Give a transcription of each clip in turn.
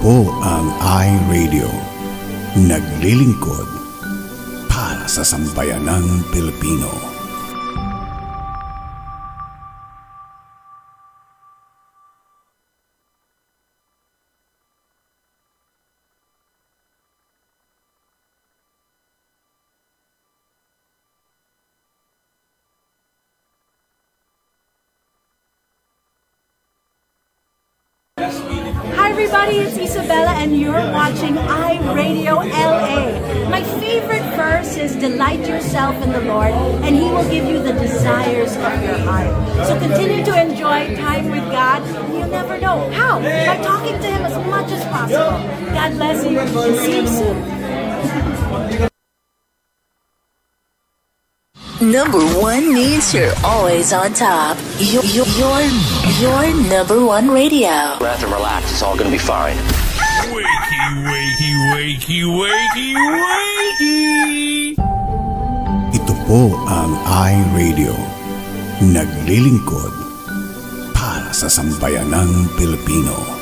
po ang iRadio. Naglilingkod para sa sambayanang Pilipino. Hi everybody, it's Isabella and you're watching iRadio LA. My favorite verse is delight yourself in the Lord and He will give you the desires of your heart. So continue to enjoy time with God. You'll never know how, by talking to Him as much as possible. God bless you and see you soon. Number one means you're always on top. Your number one radio. Breath and relax, it's all gonna be fine. Wakey, wakey, wakey, wakey, wakey! Ito po ang iRadio. Naglilingkod para sa sambayanang Pilipino.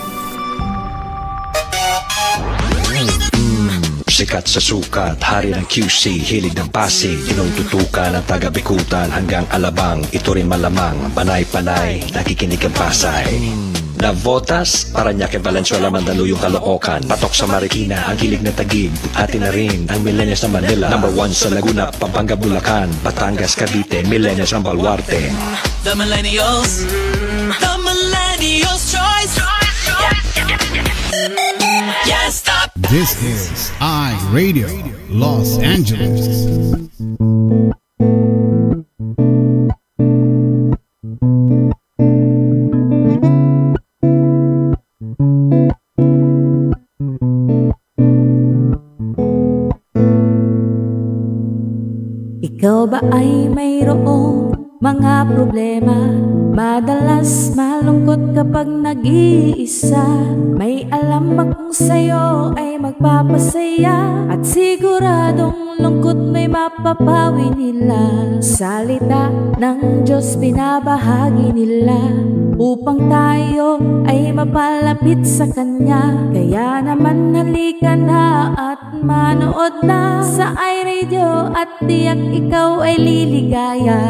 Sikat sa sukat, hari ng QC, hilig ng Pasig, tinututukan ng taga-Bikutan hanggang Alabang. Ito rin malamang, panay-panay, nakikinig ang Pasay. Navotas, Parañaque, Valenzuela, Mandaluyong, Caloocan, Patok sa Marikina, ang hilig na Taguig, atin na rin ang millennials ng Manila. Number 1 sa Laguna, Pampanga, Bulacan, Batangas, Cavite, millennials ng Baluarte. The millennials choice. Yeah, stop. This is iRadio Los Angeles. Ikaw ba ay mayroong mga problema? Madalas malungkot kapag nag-iisa. May alam akong sa'yo ay magpapasaya, at siguradong lungkot may mapapawi nila. Salita ng Diyos binabahagi nila upang tayo ay mapalapit sa Kanya. Kaya naman halika na at manood na sa iRadio at tiyak ikaw ay liligaya.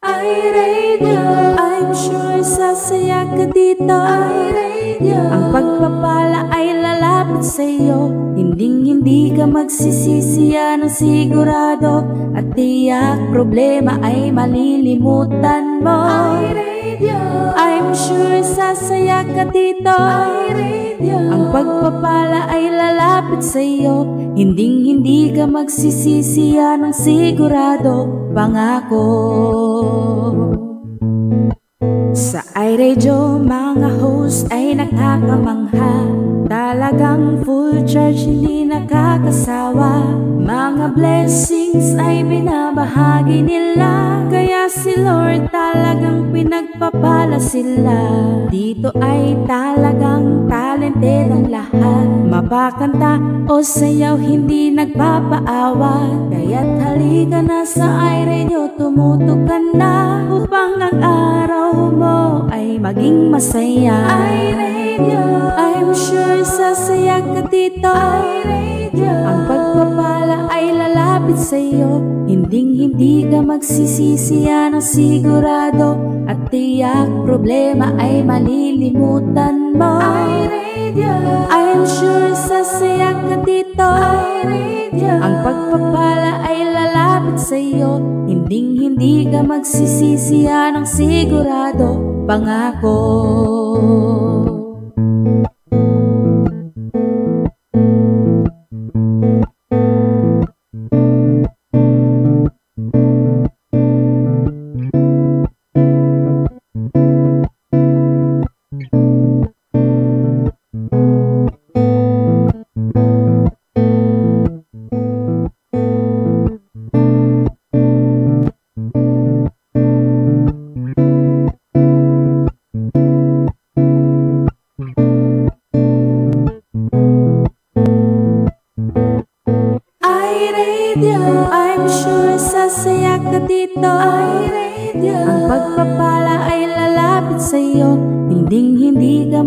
iRadio, I'm sure sasaya ka dito. iRadio, ang pagpapala ay lalapit sa'yo. Hindi ka magsisisi, yan ang sigurado, at tiyak problema ay malilimutan mo. iRadio, I'm sure sasaya ka dito. iRadio, ang pagpapala ay lalapit sa'yo. Hindi ka magsisisi, yan ang sigurado, pangako. Sa iRadio, mga host ay nakakamangha. Talagang full charge, hindi nakakasawa. Mga blessings ay binabahagi nila, kaya si Lord talagang pinagpapala sila. Dito ay talagang talented ang lahat. Mapakanta o sayaw, hindi nagpapaawat. Kaya't halika na sa iRadio, tumutok ka na upang ang araw mo ay maging masaya. iRadio, I'm sure sasaya ka dito. iRadio, ang pagpapala ay lalapit sa'yo. Hindi ka magsisisi, yan ang sigurado, at tiyak problema ay malilimutan mo. iRadio, I'm sure sasaya ka dito. iRadio, ang pagpapala ay lalapit sa'yo. Hindi ka magsisisi, yan ang sigurado, pangako.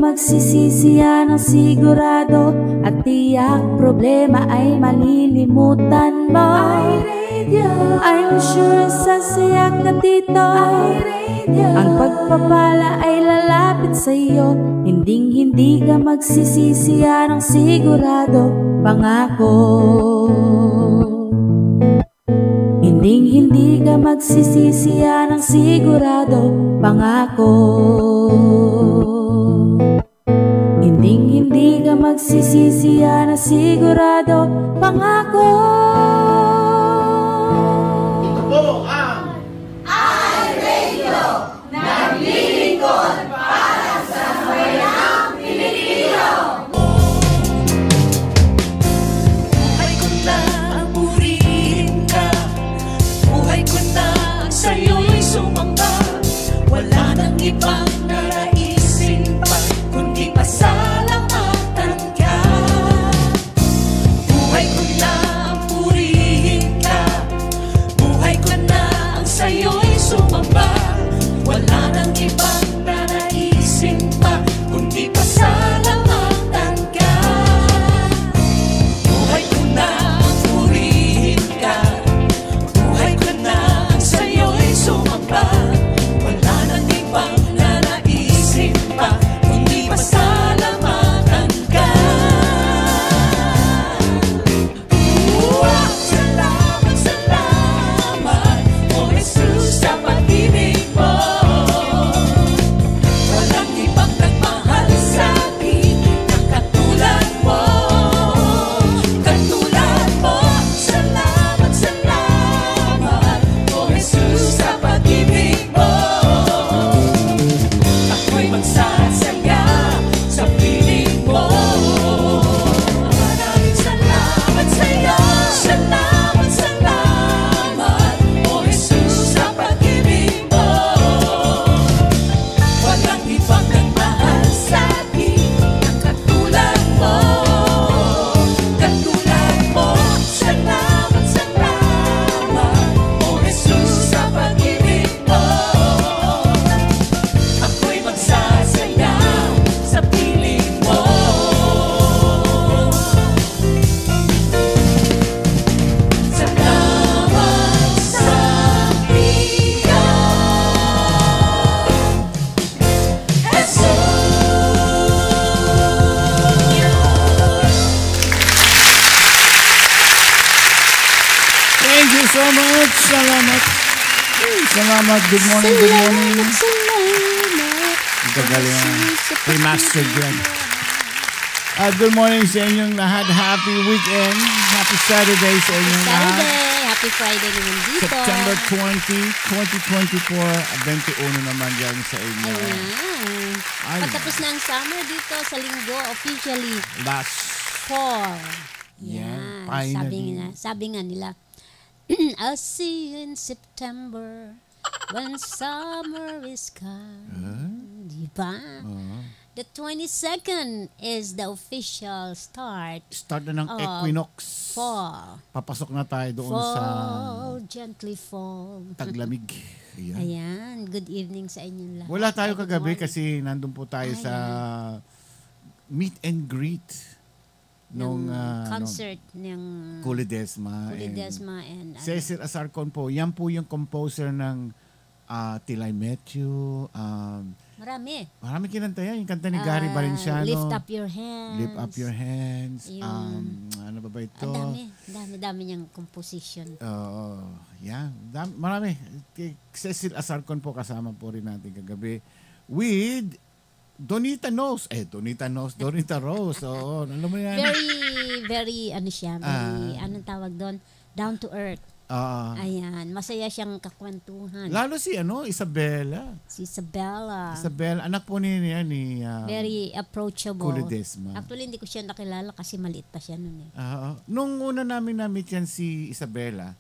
magsisisi yan ang sigurado. At tiyak problema ay malilimutan mo. I'm sure sasayak ka dito. Ang pagpapala ay lalapit sa'yo. Hinding-hindi ka magsisisi yan ang sigurado. Pangako. Hinding-hindi ka magsisisi yan ang sigurado. Pangako. Hinding-hindi ka magsisisi yan ang sigurado. Pangako. Ito po ang iRadio, naglilingkod para sa sambayanang Pilipino. Buhay ko na ang purihin ka, buhay ko na ang sa'yo'y sumamba. Wala nang ibang naraisin pa, kundi pasalamatan ka. Buhay ko na ang purihin ka, buhay ko na ang sa'yo'y sumamba. Wala nang ibang naraisin pa, kundi pasalamatan ka. Buhay ko na ang purihin ka, buhay ko na ang sa'yo'y sumamba. Wala nang ibang naraisin pa, kundi pasalamatan ka. Salamat, salamat, O Jesus, sa pag-ibig mo. Walang ibang nagmahal sa'kin ang katulad mo. Katulad mo. Salamat, salamat, O Jesus, sa pag-ibig mo. Ako'y magsasaya sa piling mo. Maraming salamat sa'yo. Salamat, salamat, O Jesus, sa pag-ibig mo. Walang ibang nagmahal sa'kin ang katulad mo. Katulad mo. Salamat, salamat, O Jesus, sa pag-ibig mo. Ako'y magsasaya sa piling mo. Salamat sa iyo, Jesus. Thank you so much. Salamat. Salamat. Good morning, good morning. Ang kagaling. Remastered yan. Good morning sa inyong lahat. Happy weekend. Happy Saturday sa inyong lahat. Saturday, happy Friday naman dito. September 20, 2024. 21 naman dyan sa inyo. Ayan. Ay. Patapos na ang summer dito sa linggo, officially Last. fall. Yeah, Yan. finally. Sabi nga nila, I'll see you in September when summer is come. Diba? The 22nd is the official start. Start na ng of equinox. Fall. Papasok na tayo doon Fall, sa gently fall. taglamig. Ayan. Ayan, good evening sa inyong lahat. Wala tayo Good kagabi morning. kasi nandun po tayo sa meet and greet nung concert ng Kulidesma. Kulidesma and Cecil Asarcon po. Yan po yung composer ng Till I Met You. Marami kinanta yan. Yung kanta ni Gary Valenciano. Lift Up Your Hands. Lift Up Your Hands. Ano ba ito? Ang dami niyang composition. Yan. Marami. Cecil Asarcon po kasama po rin natin kagabi. With Donita Rose. Oo, alam mo yan. Very, siya, anong tawag doon? Down to earth. Ayan, masaya siyang kakwentuhan. Lalo si Isabela. Si Isabela. Anak po niya ni very approachable. Kulidesma. Actually, hindi ko siya nakilala kasi maliit pa siya noon eh. Nung una namin na-meet yan si Isabela,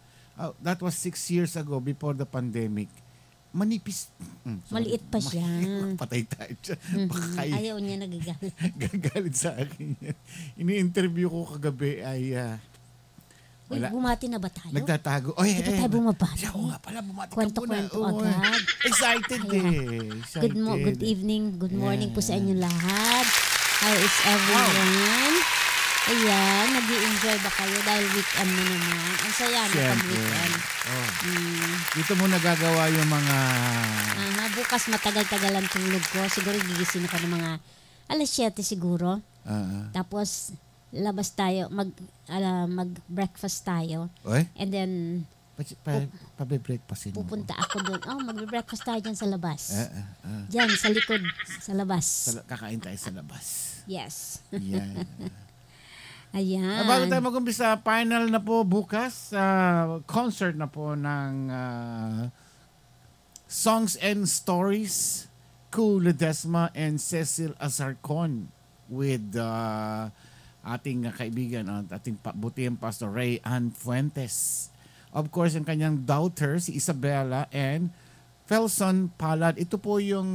that was 6 years ago before the pandemic. Manipis. Maliit pa siya. Patay tayo siya. Ayaw niya nagagalit. Gagalit sa akin yan. Ini-interview ko kagabi ay Uy, bumati na ba tayo? Nagtatago. Oy, hindi tayo bumabati. Oo nga pala, bumati Kwento-kwento agad. Excited eh. Excited. Good evening, good morning po sa inyong lahat. How is everyone? Ayan, nag-i-enjoy ba kayo dahil weekend na naman? Ang saya na pag-weekend. Dito mo nagagawa yung mga... bukas matagal-tagal ang tulog ko. Siguro gigising ako ng mga alas 7 siguro. Tapos labas tayo, mag-breakfast tayo. Oy? And then pabe-breakfastin mo. Pupunta ako doon. Mag-breakfast tayo dyan sa labas. Dyan, sa likod, sa labas. Kakain tayo sa labas. Yes. Yan. Ayan. Bago tayo mag-umpisa, final na po bukas. Concert na po ng Songs and Stories, Cool Ledesma and Cecil Azarcon with ating kaibigan at ating butihang pastor Ray Ann Fuentes. Of course, ang kanyang daughter, si Isabella and Felson Palad. Ito po yung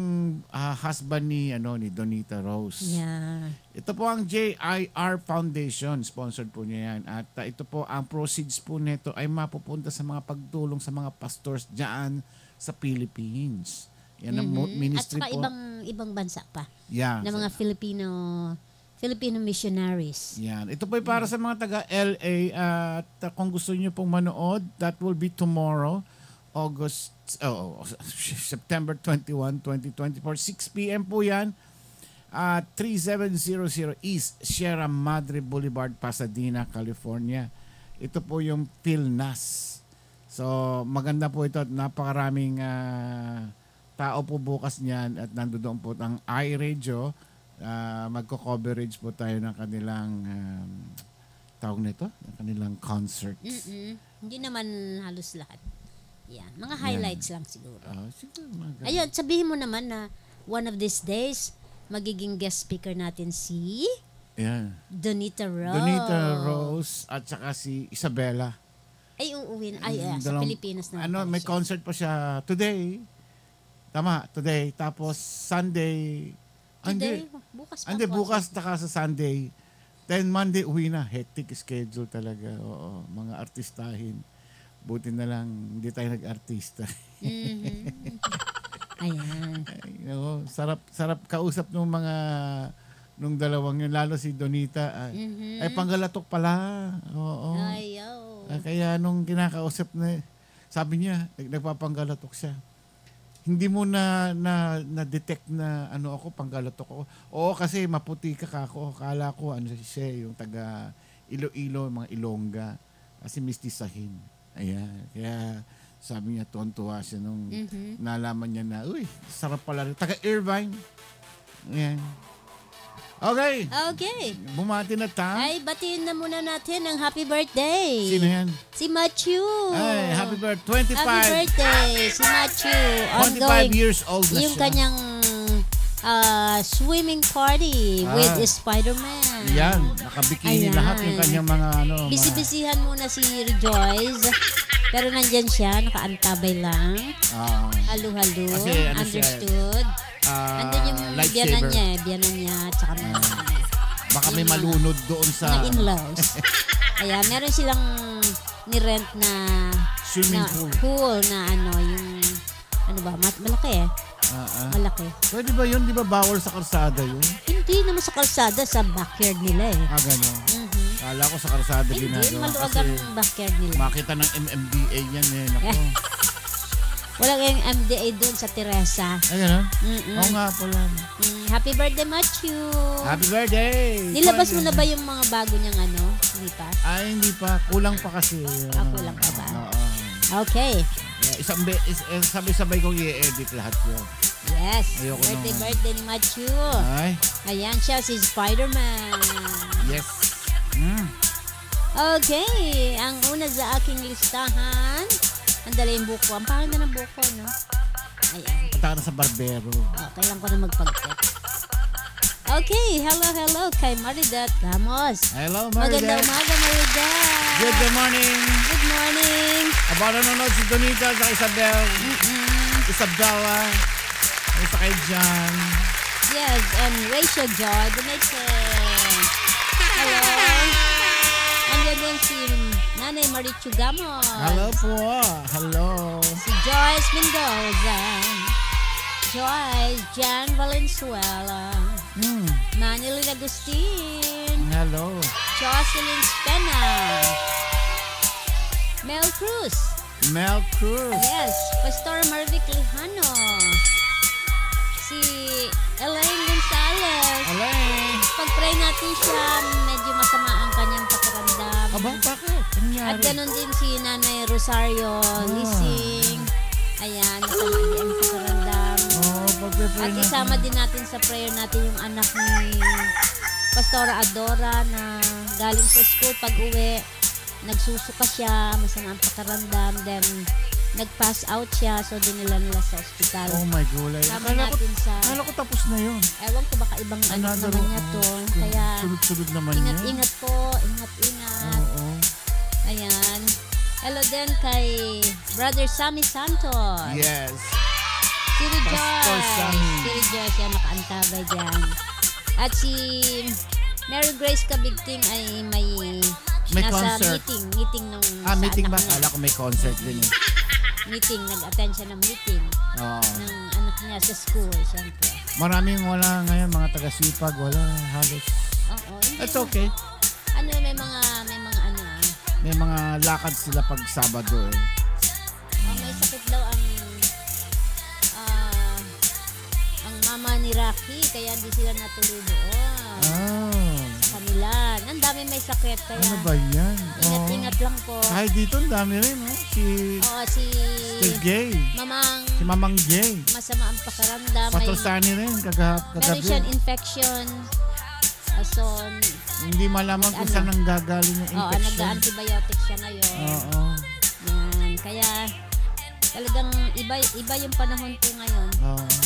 husband ni Donita Rose. Yeah. Ito po ang JIR Foundation. Sponsored po niya yan. At ito po, ang proceeds po nito ay mapupunta sa mga pagtulong sa mga pastors dyan sa Philippines. Yan ang ministry at saka po. ibang bansa pa. Yeah. Na mga Filipino missionaries. Yan. Ito po ay para sa mga taga LA at kung gusto niyo pong manood, that will be tomorrow, September 21, 2024. 6 p.m. po yan. 3700 East Sierra Madre Boulevard, Pasadena, California. Ito po yung PhilNAS. So, maganda po ito at napakaraming tao po bukas niyan at nandoon po ang iRadio. Magko-coverage po tayo ng kanilang tawag nito, ng kanilang concerts. Hindi naman halos lahat. Yan, mga highlights lang siguro. Siguro ayun, sabihin mo naman na one of these days magiging guest speaker natin si Donita Rose. Donita Rose at saka si Isabella. Ay, uuwi na. Sa Pilipinas na. May concert pa siya today. Tama, today. Tapos Sunday. Bukas pa. Bukas taka sa Sunday. Then Monday uwi na. Hectic schedule talaga. Oo, mga artistahin. Buti na lang hindi tayo nag-artista. Ayan. Sarap kausap nung dalawang yun. Lalo si Donita. Ay, panggalatok pala. Oo. Ayaw. Kaya nung kinakausap na, sabi niya, nagpapanggalatok siya. Hindi mo na-detect na ako, panggalatok ako. Oo, kasi maputi ka ako. Akala ko siya, yung taga Iloilo, mga Ilongga. Kasi mistisahin. Ayan. Kaya sabi niya, tuwan-tuwa siya nung nalaman niya na, sarap pala rin. Taga Irvine. Ayan. Okay. Bumati na tayo. Ay, batiin na muna natin ang happy birthday. Sino yan? Si Matthew. Ay, happy birthday. 25. Happy birthday, si Matthew. 25 years old na yung siya. kanyang swimming party with Spider-Man. Yan, nakabikini lahat yung kanyang mga Bisi-bisihan muna si Rejoice. Pero nandyan siya, nakaantabay lang. Halo-halo. Understood. Andun yung biyanan niya, tsaka baka may malunod doon sa mga in-laws. Kaya meron silang ni-rent na swimming pool na yung malaki malaki. Pwede ba yun? Di ba bawal sa kalsada yun? Hindi naman sa kalsada, sa backyard nila gano'n. Kala ko sa kalsada ginagawa. Hindi, maluwag ang backyard nila. Makita ng MMDA yan Ako. Walang yung MDA doon sa Teresa. Ay, gano'n? Oo nga pala. Happy birthday, Matthew! Happy birthday! Nilabas mo na ba yung mga bago niyang Hindi pa? Ay, hindi pa. Kulang pa kasi. Kulang pa ba? Okay. Sabay-sabay kong i-edit lahat yun. Yes. Birthday ni Matthew. Ayan siya, si Spider-Man. Yes. Okay. Ang una sa aking listahan, ang dala yung buko. Ang pangit na ng buko, no? Ayan. Punta ka na sa barbero. Kailan ko na magpagpit. Okay. Hello kay Maridat Ramos. Hello, Maridat. Magandang umaga, Maridat. Good morning. Good morning. Aba, nanonood si Donita sa Isabella. Isa kay John. Yes, and Rachel Joy, Donation. Hello. And Nandiyan din si Nanay Marichu Gamos. Hello po. Hello. Si Joyce Mendoza. Joyce Jan Valenzuela. Manilyn Agustin. Hello. Jocelyn Spena. Mel Cruz. Mel Cruz. Yes. Pastor Marvic Lejano. Si Elaine Gonzalez. Elaine. Pag-pray natin siya, medyo masama ang kanyang pakiramdam. Aba, bakit? At ganun din si Nanay Rosario Lising. Ayan, masama din ang pakiramdam. At isama din natin sa prayer natin yung anak ni Pastora Adora na galing sa school pag-uwi. Nagsusuka siya, masama ang pakiramdam. Then, nag-pass out siya, so dinila nila sa ospital. Oh my gulay. Sama natin sa... Kala ko tapos na yun. Ewan ko baka ibang anak naman niya to. Kaya, sunod-sunod naman ingat-ingat po, ingat-ingat. Oo. Ayan. Hello din kay Brother Sammy Santos. Yes. Siri Pastor Joyce. Sammy. Siri Joyce yan, nakaantabay dyan. At si Mary Grace Kabigting ay may nasa concert. meeting nung meeting ba? anak niya. Kala ko may concert din eh. Meeting, nag-attend siya ng meeting ng anak niya sa school, siyempre. Maraming wala ngayon, mga taga-sipag, wala halos. Oo. It's okay. Ano, may mga ano. May mga lakad sila pag Sabado eh. May sakit daw ang mama ni Rocky, kaya hindi sila natuloy doon. Sa kanila. Ang dami may sakit, kaya ano ba yan? ingat-ingat lang po. Kahit dito, ang dami rin, no? Si Gay. Si Mamang Gay. Masama ang pakiramdam. Patrosani rin, kagabi. Meron siyang infection. So, hindi malaman kung saan ang gagaling yung infection. nag-antibiotic siya ngayon. Oo. Yan. Kaya, talagang iba yung panahon po ngayon.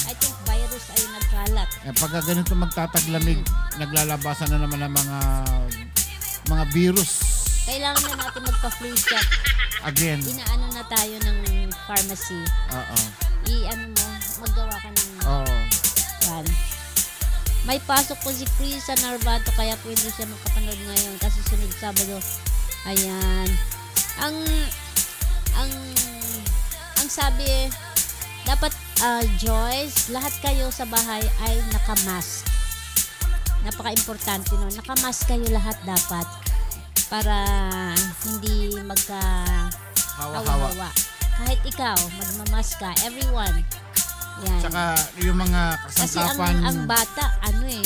I think virus ay nagkalat. Pagka ganito magtataglamig, naglalabasan na naman ang mga virus. Kailangan na natin magpa-flu check. Again. Inaano na tayo ng pharmacy. Oo. Maggawa ka ng... Yan. May pasok po si Chris sa Narvato, kaya po hindi siya makapanood ngayon kasi sunod Sabado. Ayan. Ang sabi, dapat Joyce, lahat kayo sa bahay ay nakamask. Napaka-importante nun. Nakamask kayo lahat dapat para hindi hawa-hawa. Kahit ikaw, magmamask ka. Everyone. Yan. Tsaka yung mga kasangkapan. Kasi ang bata,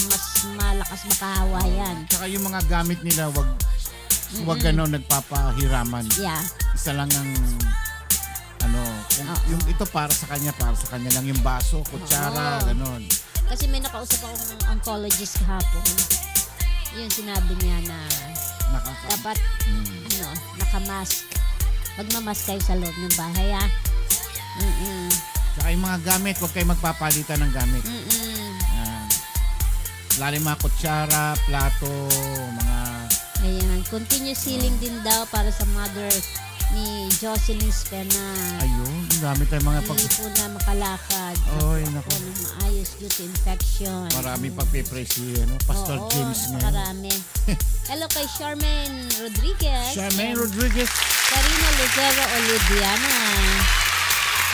mas malakas makahawa yan. Tsaka yung mga gamit nila, wag nagpapahiraman. Yeah. Isa lang ang yung ito para sa kanya lang yung baso, kutsara, ganon. Kasi may nakausap akong oncologist kahapon. Yun, sinabi niya na dapat nakamask. Magmamask kayo sa loob ng bahay, ha? Saka yung mga gamit, huwag kayo magpapalitan ng gamit. Lalo mga kutsara, plato, mga... Ayan, continuous healing din daw para sa mother ni Jocelyn Spena. Ayun, gamit tayo mga Hindi po na makalakad. Oy, naku. Na maayos due to infection. Marami pagpipray si Pastor James ngayon. Marami. Hello kay Charmaine Rodriguez. Charmaine Rodriguez. Karina Lucero Oliviana.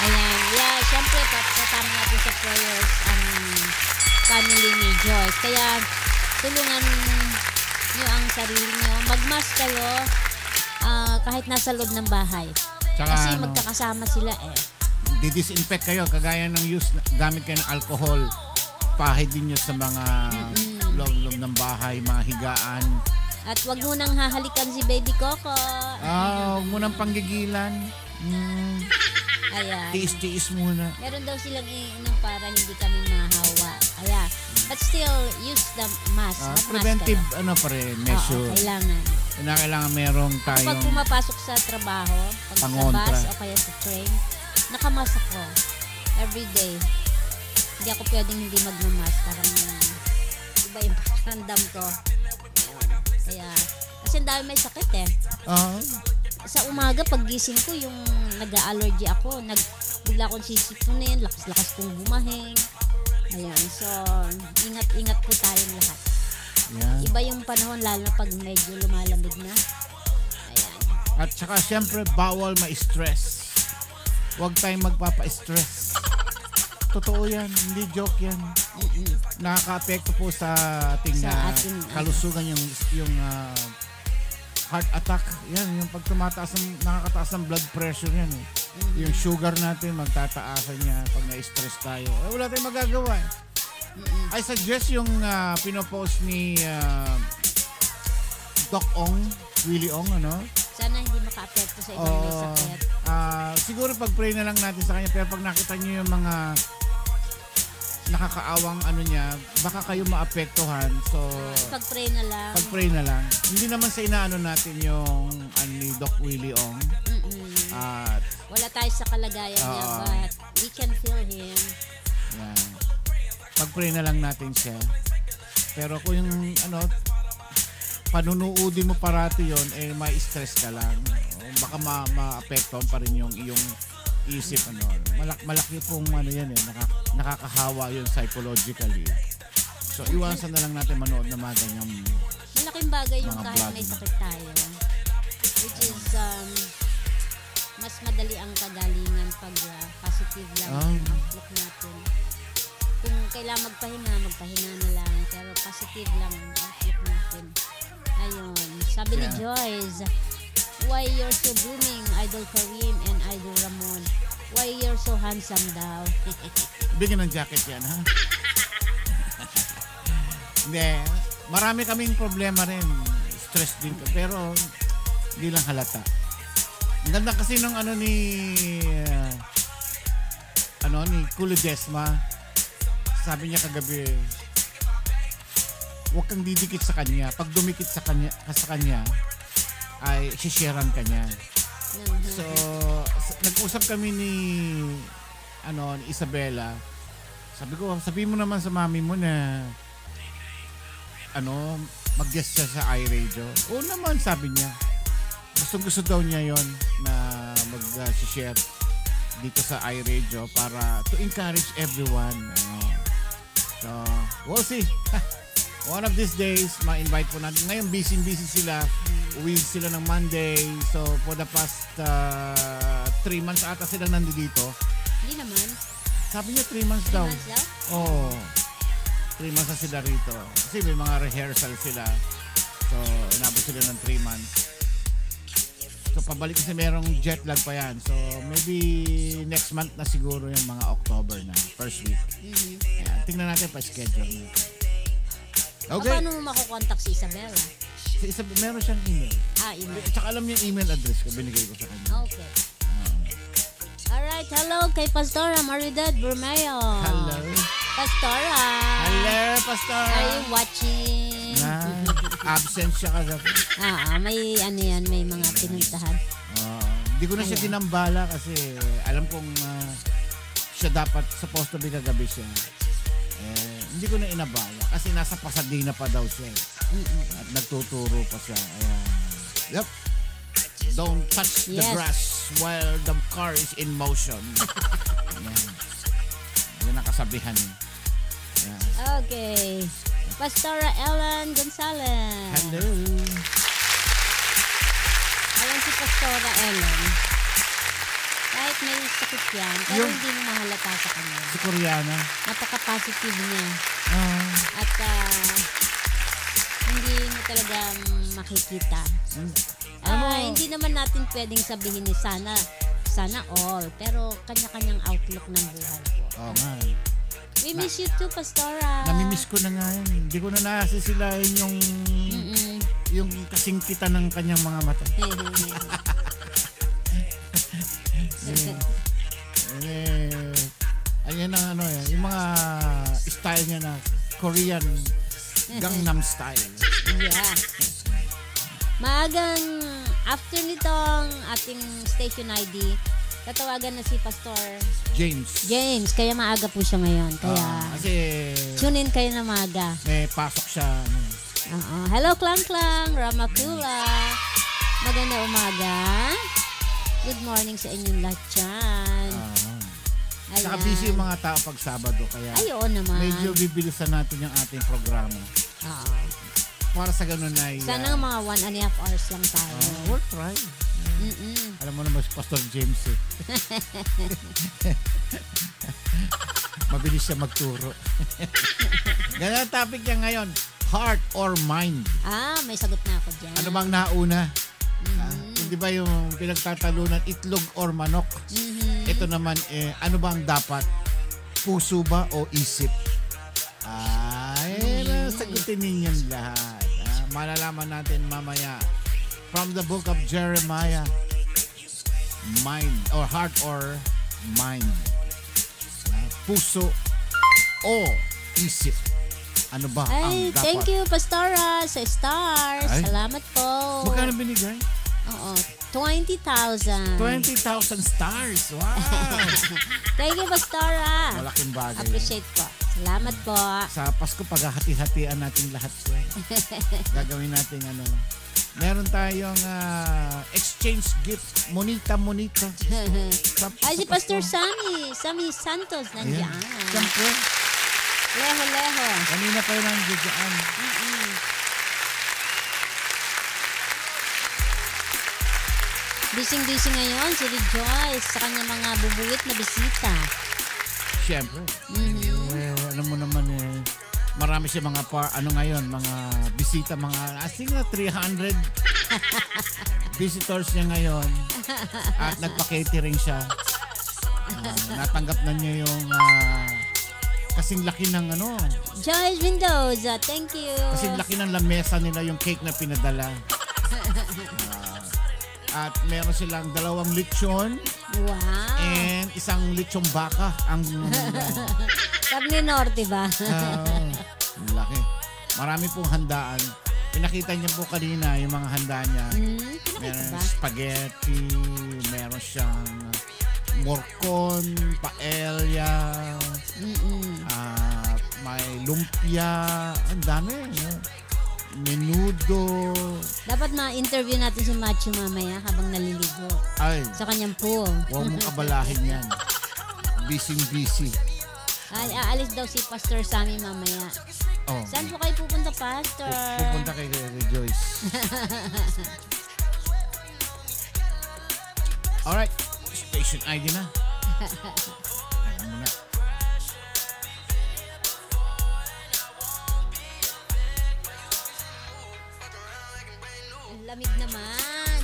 Ayan. Yeah, syempre, patama natin sa prayers ang family ni Joyce. Kaya, tulungan nyo ang sarili nyo. Mag-mask kayo kahit nasa loob ng bahay. Tsaka, kasi magkakasama sila eh. Didisinfect kayo, kagaya ng gamit kayo ng alcohol. Pahid din nyo sa mga loob ng bahay, mga higaan. At wag mo nang hahalikan si Baby Coco. Wag mo nang panggigilan. Ayan. Tiis-tiis muna. Meron daw silang iinom para hindi kami mahawa. Kaya, but still, use the mask. Preventive, measure. Oo, kailangan. Kailangan merong tayong... Kapag pumapasok sa trabaho, pag sa bus o kaya sa train, nakamask ako. Every day. Hindi ako pwedeng hindi magmamask. Parang iba yung pakiramdam ko. Kaya, kasi ang dami may sakit eh. Sa umaga, pag gising ko, yung nag-allergy ako, bigla akong sisipunin, lakas-lakas kong bumahing. Ayan, so, ingat-ingat po tayong lahat. Yeah. Iba yung panahon, lalo na pag medyo lumalamig na. At saka siyempre bawal ma-stress. Huwag tayong magpapa-stress. Totoo yan, hindi joke yan. Nakaka-apekto po sa ating kalusugan yung heart attack. Yan, yung pag nakakataas ng blood pressure yan. Yung sugar natin, magtataasan niya pag na-stress tayo. Wala tayong magagawa. I suggest yung pinopost ni Doc Ong, Willie Ong, ano? Sana hindi maka-apekto sa ibang may sakit. Siguro pag-pray na lang natin sa kanya, pero pag nakita niyo yung mga nakakaawang ano niya, baka kayo maapektuhan. So, pag-pray na lang. Pag-pray na lang. Hindi naman sa inaano natin yung ni Doc Willie Ong. Wala tayo sa kalagayan niya, but we can feel him. Yan. Pag-pray na lang natin siya. Pero kung yung panunuudin mo parati yon, may stress ka lang. Baka maapektuhan pa rin yung iyong isip. Malaki pong yan nakakahawa yun psychologically. So iwasan na lang natin manood na mga ganyang malaking bagay yung kahit may sakit tayo, which is mas madali ang kagalingan pag positive lang ang outlook natin. Kung kailangan magpahinga na lang, pero positive lang ang outlook natin. Ayun, sabi ni Joyce, why you're so blooming, Idol Karim and Idol Ramon? Why you're so handsome daw? Bigyan ng jacket yan, ha? Hindi, marami kaming problema rin. Stress din ko, pero hindi lang halata. Ang ganda kasi nung ni Kulo Desma. Sabi niya kagabi, huwag kang didikit sa kanya. Pag dumikit sa kanya, ay sisharean ka niya. So, nag-usap kami ni Isabela. Sabi ko, sabihin mo naman sa mami mo na mag-guest siya sa iRadio. Oo naman, sabi niya. Gusto daw niya yon na mag-share dito sa iRadio para to encourage everyone. So, we'll see. One of these days, ma-invite po natin. Ngayon, busy sila. Uwi sila ng Monday. So, for the past 3 months ata silang nandito. Hindi naman. Sabi niya 3 months daw. 3 months daw? Oo. 3 months na sila rito. Kasi may mga rehearsal sila. So, inabot sila ng 3 months. So, pabalik kasi merong jet lag pa yan. So, maybe next month na siguro yung mga October na. First week. Ayan, tingnan natin pa schedule na. Okay. Paano mo makukontak si Isabela? Si Isabela, meron siyang email. Email. Tsaka alam niya yung email address ko. Binigay ko sa kanya. Okay. Alright, hello kay Pastora Maridad Burmeo. Hello. Pastora. Hello, Pastora. Are you watching? Absent siya kagabi. May may mga pinuntahan. Hindi ko na siya dinambala kasi alam kong siya dapat supposed to be kagabi siya. Hindi ko na inabala kasi nasa Pasadena pa daw siya. At nagtuturo pa siya. Yep. Don't touch the grass while the car is in motion. Yan ang kasabihan. Okay. Pastora Ellen Gonzalez. Hello. Alam si Pastora Ellen, kahit may sakit yan, pero hindi mo mahalata sa kanya. Si Koreana. Napaka-positive niya. At hindi mo talaga makikita. Hindi naman natin pwedeng sabihin ni sana all, pero kanya-kanyang outlook ng buhay ko. Oo nga. We miss you too, Pastora. Namimiss ko na nga yun. Hindi ko na nasisilahin yung kasingkitan ng kanyang mga mata. Ayan ang yung mga style niya na Korean Gangnam Style. Yeah. Maagang after nitong ating station ID, tatawagan na si Pastor James, kaya maaga po siya ngayon. Kaya kasi tune in kayo na maaga. May pasok siya. Hello, Klang Ramakula. Maganda umaga. Good morning sa inyong lahat dyan. Saka busy yung mga tao pag Sabado. Kaya naman. Medyo bibilisan natin yung ating programa. Para sa ganun ay... Sana mga 1.5 hours lang tayo. We'll try. Alam mo naman si Pastor James eh. Mabilis siya magturo. Ganyan ang topic niya ngayon. Heart or mind? May sagot na ako dyan. Ano bang nauna? Hindi ba yung pinagtatalunan itlog or manok? Ito naman, ano bang dapat? Puso ba o isip? Sagutin ninyong lahat. Malalaman natin mamaya from the book of Jeremiah. Mind or heart or mind? Puso o isip? Ano ba ang dapat? Thank you, Pastora, sa stars. Salamat po. Magkano binigay? Oo, 20,000. 20,000 stars. Wow. Thank you, Pastora. Malaking bagay. Appreciate po. Salamat po. Sa Pasko, paghahati-hatian natin lahat. Gagawin natin meron tayong exchange gift. Monita. Si Pastor Sammy Santos nandiyan. Siyempre. Leho. Kanina pa yun ang dyan. Busy ngayon si Rejoice sa kanyang mga bubuwit na bisita. Siyempre. Alam mo naman marami siya mga mga bisita, I think na 300 visitors niya ngayon. At nagpa-catering siya. Natanggap na niya yung kasing laki ng Joyce Windows, thank you. Kasing laki ng lamesa nila yung cake na pinadala. At meron silang 2 lechon. Wow. And isang lechong baka. Carne Norte ba? Laki. Marami pong handaan. Pinakita niya po kanina yung mga handa niya. Meron spaghetti, meron siyang morcon, paella, may lumpia, ang dami. Menudo. Dapat ma-interview natin si Macho mamaya habang naliligo. Sa kanyang pool. Huwag mong kabalahin yan. Busy. Aalis daw si Pastor Sammy mamaya. Saan po kayo pupunta, Pastor? Pupunta kay Rejoice. Alright. Station ID na. Teka muna. Lamig naman.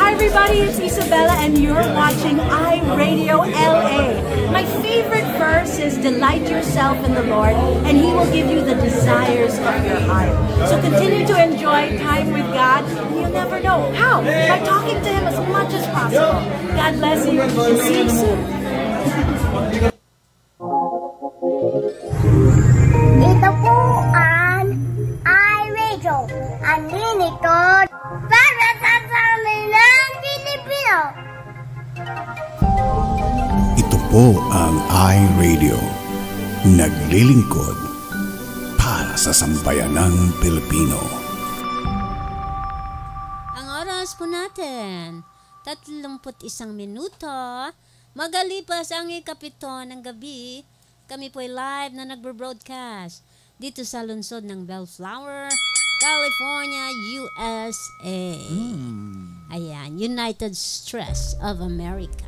Hi everybody, it's Isabella and you're watching iRadio LA. My favorite verse is delight yourself in the Lord and He will give you the desires of your heart. So continue to enjoy time with God. You'll never know how. By talking to Him as much as possible. God bless you and see you soon. Ito po ang iRadio, ang lingkod para sa Pamilyang Pilipino. Ito po ang iRadio, naglilingkod para sa sambayanang Pilipino. Ang oras po natin, 31 minuto. Magalipas ang 7 ng gabi, kami po ay live na nagbo-broadcast dito sa lungsod ng Bellflower, California, USA. Ayan, United States of America.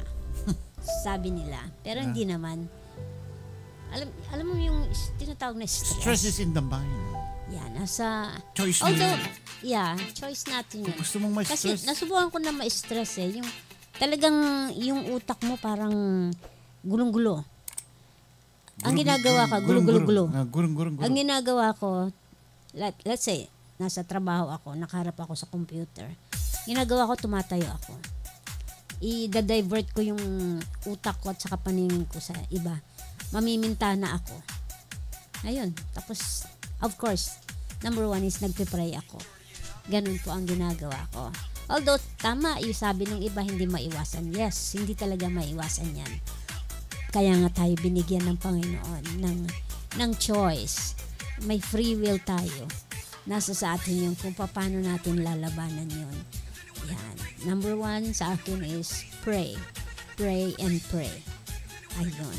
Sabi nila. Pero hindi naman. Alam mo yung tinatawag na stress. Stress is in the mind. Yan, nasa... Choice mo yun. Yeah, choice natin yun. Gusto mong ma-stress. Kasi nasubukan ko na ma-stress eh. Yung, talagang yung utak mo parang gulong-gulo. Ang ginagawa ko, gulo-gulo-gulo. Ang ginagawa ko, let's say, nasa trabaho ako, nakaharap ako sa computer. Ginagawa ko, tumatayo ako. I-divert ko yung utak ko at saka paningin ko sa iba. Mamiminta na ako. Ayun. Tapos, of course, number 1 is nagpe-pray ako. Ganun po ang ginagawa ko. Although, tama, yung sabi ng iba, hindi maiwasan. Yes, hindi talaga maiwasan yan. Kaya nga tayo binigyan ng Panginoon ng choice. May free will tayo. Nasa sa atin yung kung paano natin lalabanan yun. Yan. Number 1 sa akin is pray. Pray and pray. Ayun.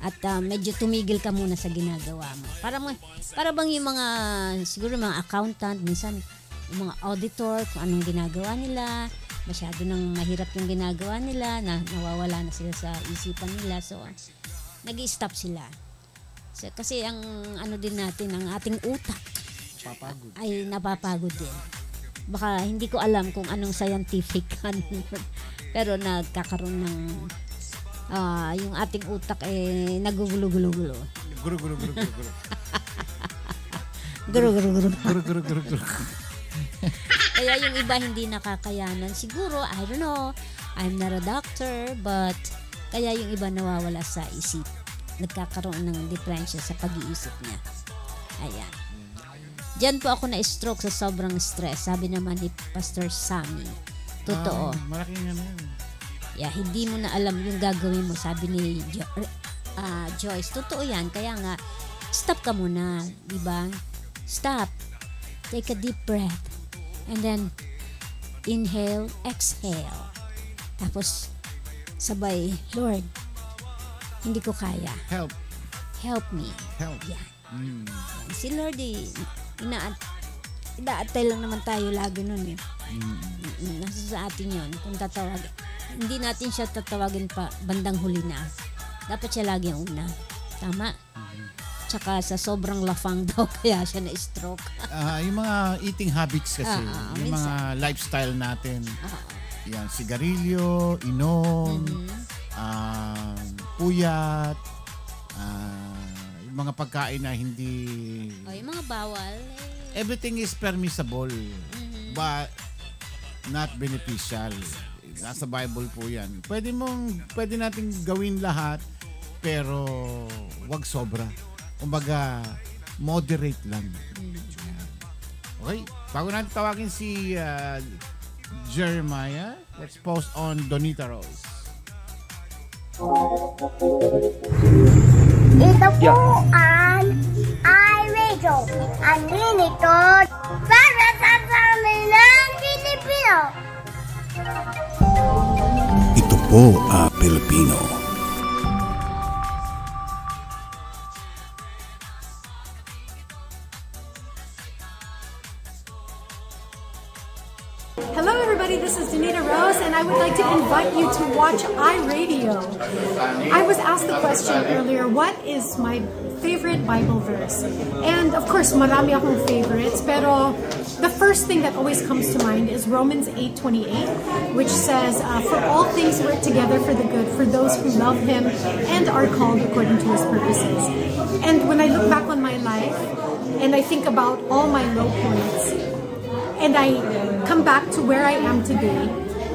At medyo tumigil ka muna sa ginagawa mo. Para bang yung mga, siguro mga accountant, minsan yung mga auditor, kung anong ginagawa nila, masyado nang mahirap yung ginagawa nila, na nawawala na sila sa isipan nila. So, nag-i-stop sila. So, kasi ang ano din natin, ang ating utak ay napapagod din. Baka hindi ko alam kung anong scientific pero nagkakaroon ng yung ating utak eh nagugulo-gulo-gulo. Guru-guru-guru. Kaya yung iba hindi nakakayanan. Siguro, I don't know, I'm not a doctor, but kaya yung iba nawawala sa isip. Nagkakaroon ng diferensya sa pag-iisip niya. Ayan. Diyan po ako na-stroke sa sobrang stress. Sabi naman ni Pastor Sammy. Totoo. Malaking ano yun. Yeah, hindi mo na alam yung gagawin mo. Sabi ni Joyce. Totoo yan. Kaya nga, stop ka muna. Diba? Stop. Take a deep breath. And then, inhale, exhale. Tapos, sabay, Lord, hindi ko kaya. Help. Help me. Help. Yeah. Si Lord, inaatay lang naman tayo lagi nun eh. Nasa sa atin yun. Kung tatawagin, hindi natin siya tatawagin pa bandang huli na. Dapat siya lagi ang una. Tama? Tsaka sa sobrang lafang daw kaya siya na-stroke. Yung mga eating habits kasi. Yung mga lifestyle natin. Yan, sigarilyo, inom, puyat, yung mga pagkain na hindi... yung mga bawal. Everything is permissible, but not beneficial. Nasa Bible po yan. Pwede natin gawin lahat, pero wag sobra. Kumbaga, moderate lang. Okay, bago natin tawagin si Jeremiah, let's post on Donita Rose. Ito po ang iRadio, ang lingkod para sa samilang Pilipino. Ito po ang Pilipino. Hello everybody, this is Donita Rose and I would like to invite you to watch iRadio. I was asked the question earlier, what is my favorite Bible verse? And of course, marami akong favorites, pero the first thing that always comes to mind is Romans 8:28, which says, for all things work together for the good for those who love Him and are called according to His purposes. And when I look back on my life and I think about all my low points, and I come back to where I am today,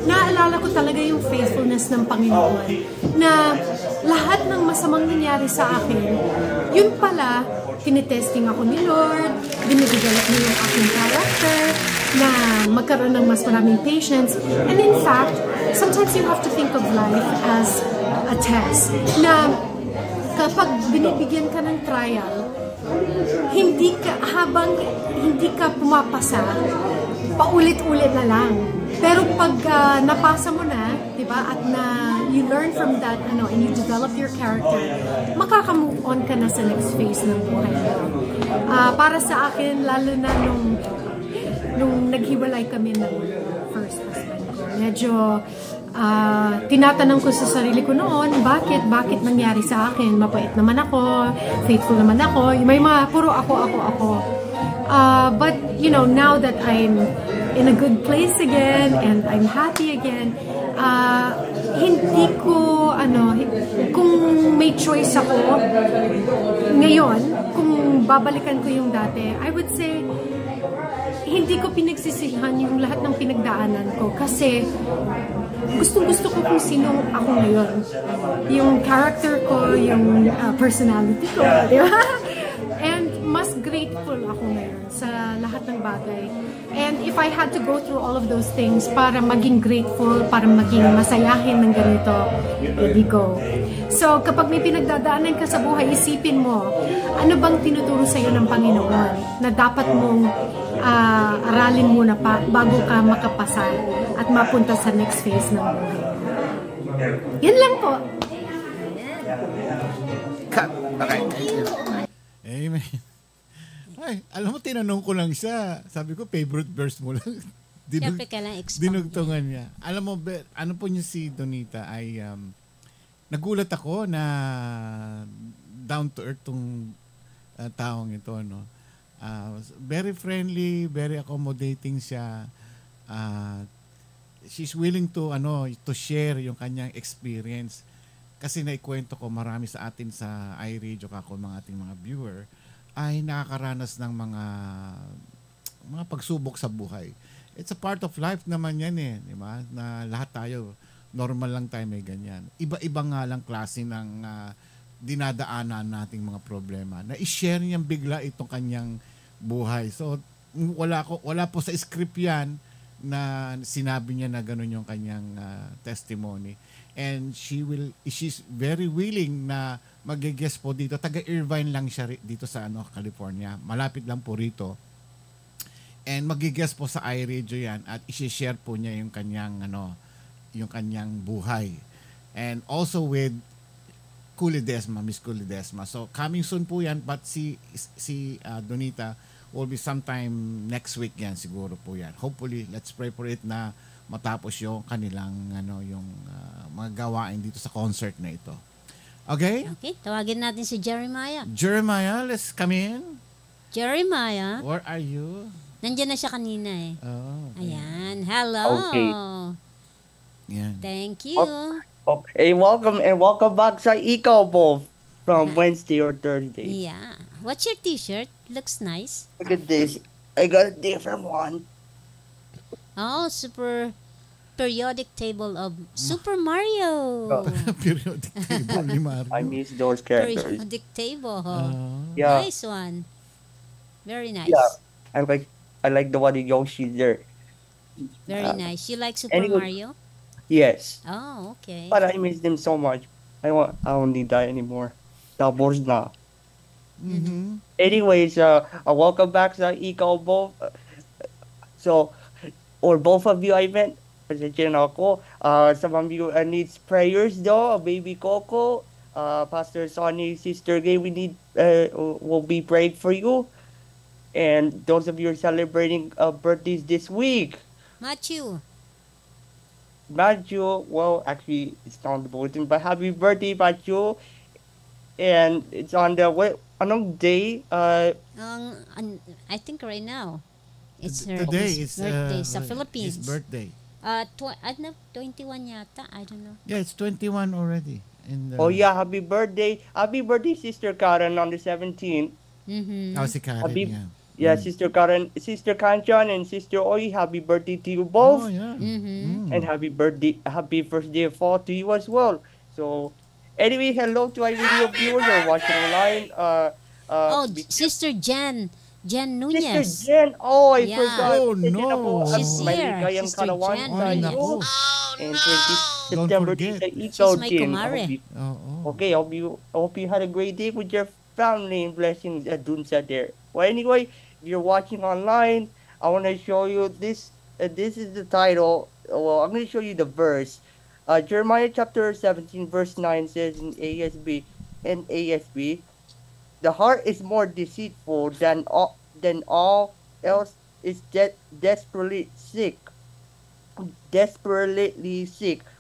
naalala ko talaga yung faithfulness ng Panginoon. Na lahat ng masamang nangyari sa akin, yun pala, tinitesting ako ni Lord, binidevelop niya yung aking character, na magkaroon ng mas maraming patience. And in fact, sometimes you have to think of life as a test. Na kapag binibigyan ka ng trial, habang hindi ka pumapasa, paulit-ulit na lang. Pero pag napasa mo na, 'di ba? At you learn from that, and you develop your character, makaka-move on ka na sa next phase ng buhay mo. Para sa akin, lalo na nung naghiwalay kami ng first husband ko, medyo tinatanong ko sa sarili ko noon, bakit nangyari sa akin? Mapait naman ako, faithful naman ako, may mga puro ako. But now that I'm in a good place again and I'm happy again, hindi ko kung may choice ako ngayon, kung babalikan ko yung dati, I would say hindi ko pinagsisihan yung lahat ng pinagdaanan ko kasi gustong-gusto ko kung sino ako ngayon. Yung character ko, yung personality ko, di ba? And mas grateful ako ngayon sa lahat ng bagay. And if I had to go through all of those things para maging grateful, para maging masayahin ng ganito, here we go. So, kapag may pinagdadaanan ka sa buhay, isipin mo, ano bang tinuturo sa iyo ng Panginoon na dapat mong aralin muna pa bago ka makapasa at mapunta sa next phase ng buhay. Yan lang po. Cut. Okay. Amen. Ay, alam mo, tinanong ko lang siya. Sabi ko, favorite verse mo lang. Siyempre ka lang expound. Dinugtungan niya. Alam mo, ano po niya si Donita ay nagulat ako na down to earth tong taong ito, no? Very friendly, very accommodating siya. She's willing to share yung kanyang experience. Kasi naikwento ko marami sa atin sa iRadio kako mga ating mga viewer ay nakakaranas ng mga pagsubok sa buhay. It's a part of life naman yan di ba? Na lahat tayo, normal lang tayo may ganyan. Iba-iba nga lang klase ng dinadaanan nating mga problema. Na i-share niyang bigla itong kanyang buhay. So, wala po sa script yan na sinabi niya na gano'n yung kanyang testimony. And she's very willing na mag-guest po dito. Taga Irvine lang siya dito sa California. Malapit lang po rito. And mag-guest po sa iRadio yan at i-share po niya yung kanyang buhay. And also with Miss Kulidesma. So coming soon po yan, but si Donita will be sometime next week yan siguro po yan. Hopefully, let's pray for it na matapos yung kanilang yung mga gawain dito sa concert na ito. Okay? Okay, tawagin natin si Jeremiah. Jeremiah, let's come in. Jeremiah. Where are you? Nandiyan na siya kanina Oh, okay. Ayan, hello. Okay. Yeah. Thank you. Okay, welcome back sa Ikaw Bo from Wednesday or Thursday. Yeah. What's your t-shirt? Looks nice. Look at this. I got a different one. Oh, super periodic table of Super Mario. Periodic table ni Mario. I miss those characters. Periodic table. Yeah. Nice one. Very nice. Yeah. I like the one in Yoshi there. Very nice. You like Super Mario? Yes. Oh, okay. But I miss them so much. I don't need that anymore. Tapos na. Mm-hmm. Anyways, welcome back sa Ikaw Bo. So, or both of you, I meant, pasensya na ako. Some of you needs prayers though. Baby Coco, Pastor Sonny, Sister Gay, we'll be praying for you. And those of you celebrating birthdays this week. Matthew, well, actually, it's not on the bulletin, but happy birthday, Matthew. And it's on the, anong day? I think right now. It's her Today birthday sa Philippines. His birthday. 21 yata. I don't know. Yeah, it's 21 already. Oh yeah, happy birthday. Happy birthday, Sister Karen, on the 17th. Mm-hmm. Oh, si Karen, yeah, Sister Karen, Sister Kanchan, and Sister Oy, happy birthday to you both. Oh, yeah. Mm-hmm. And happy first day of fall to you as well. So, anyway, hello to our video viewers who are watching online. Sister Jen Nunez. Sister Jen, I Yeah. forgot. Oh, no. She's here. Sister Jen Nunez. And 20 September forget. She's my kumare. Okay, I hope you had a great day with your family and blessings at Dunsa there. Well, anyway, if you're watching online, I want to show you this. This is the title. Well, I'm going to show you the verse. Jeremiah chapter 17, verse 9 says in ASB, the heart is more deceitful than all else is desperately sick.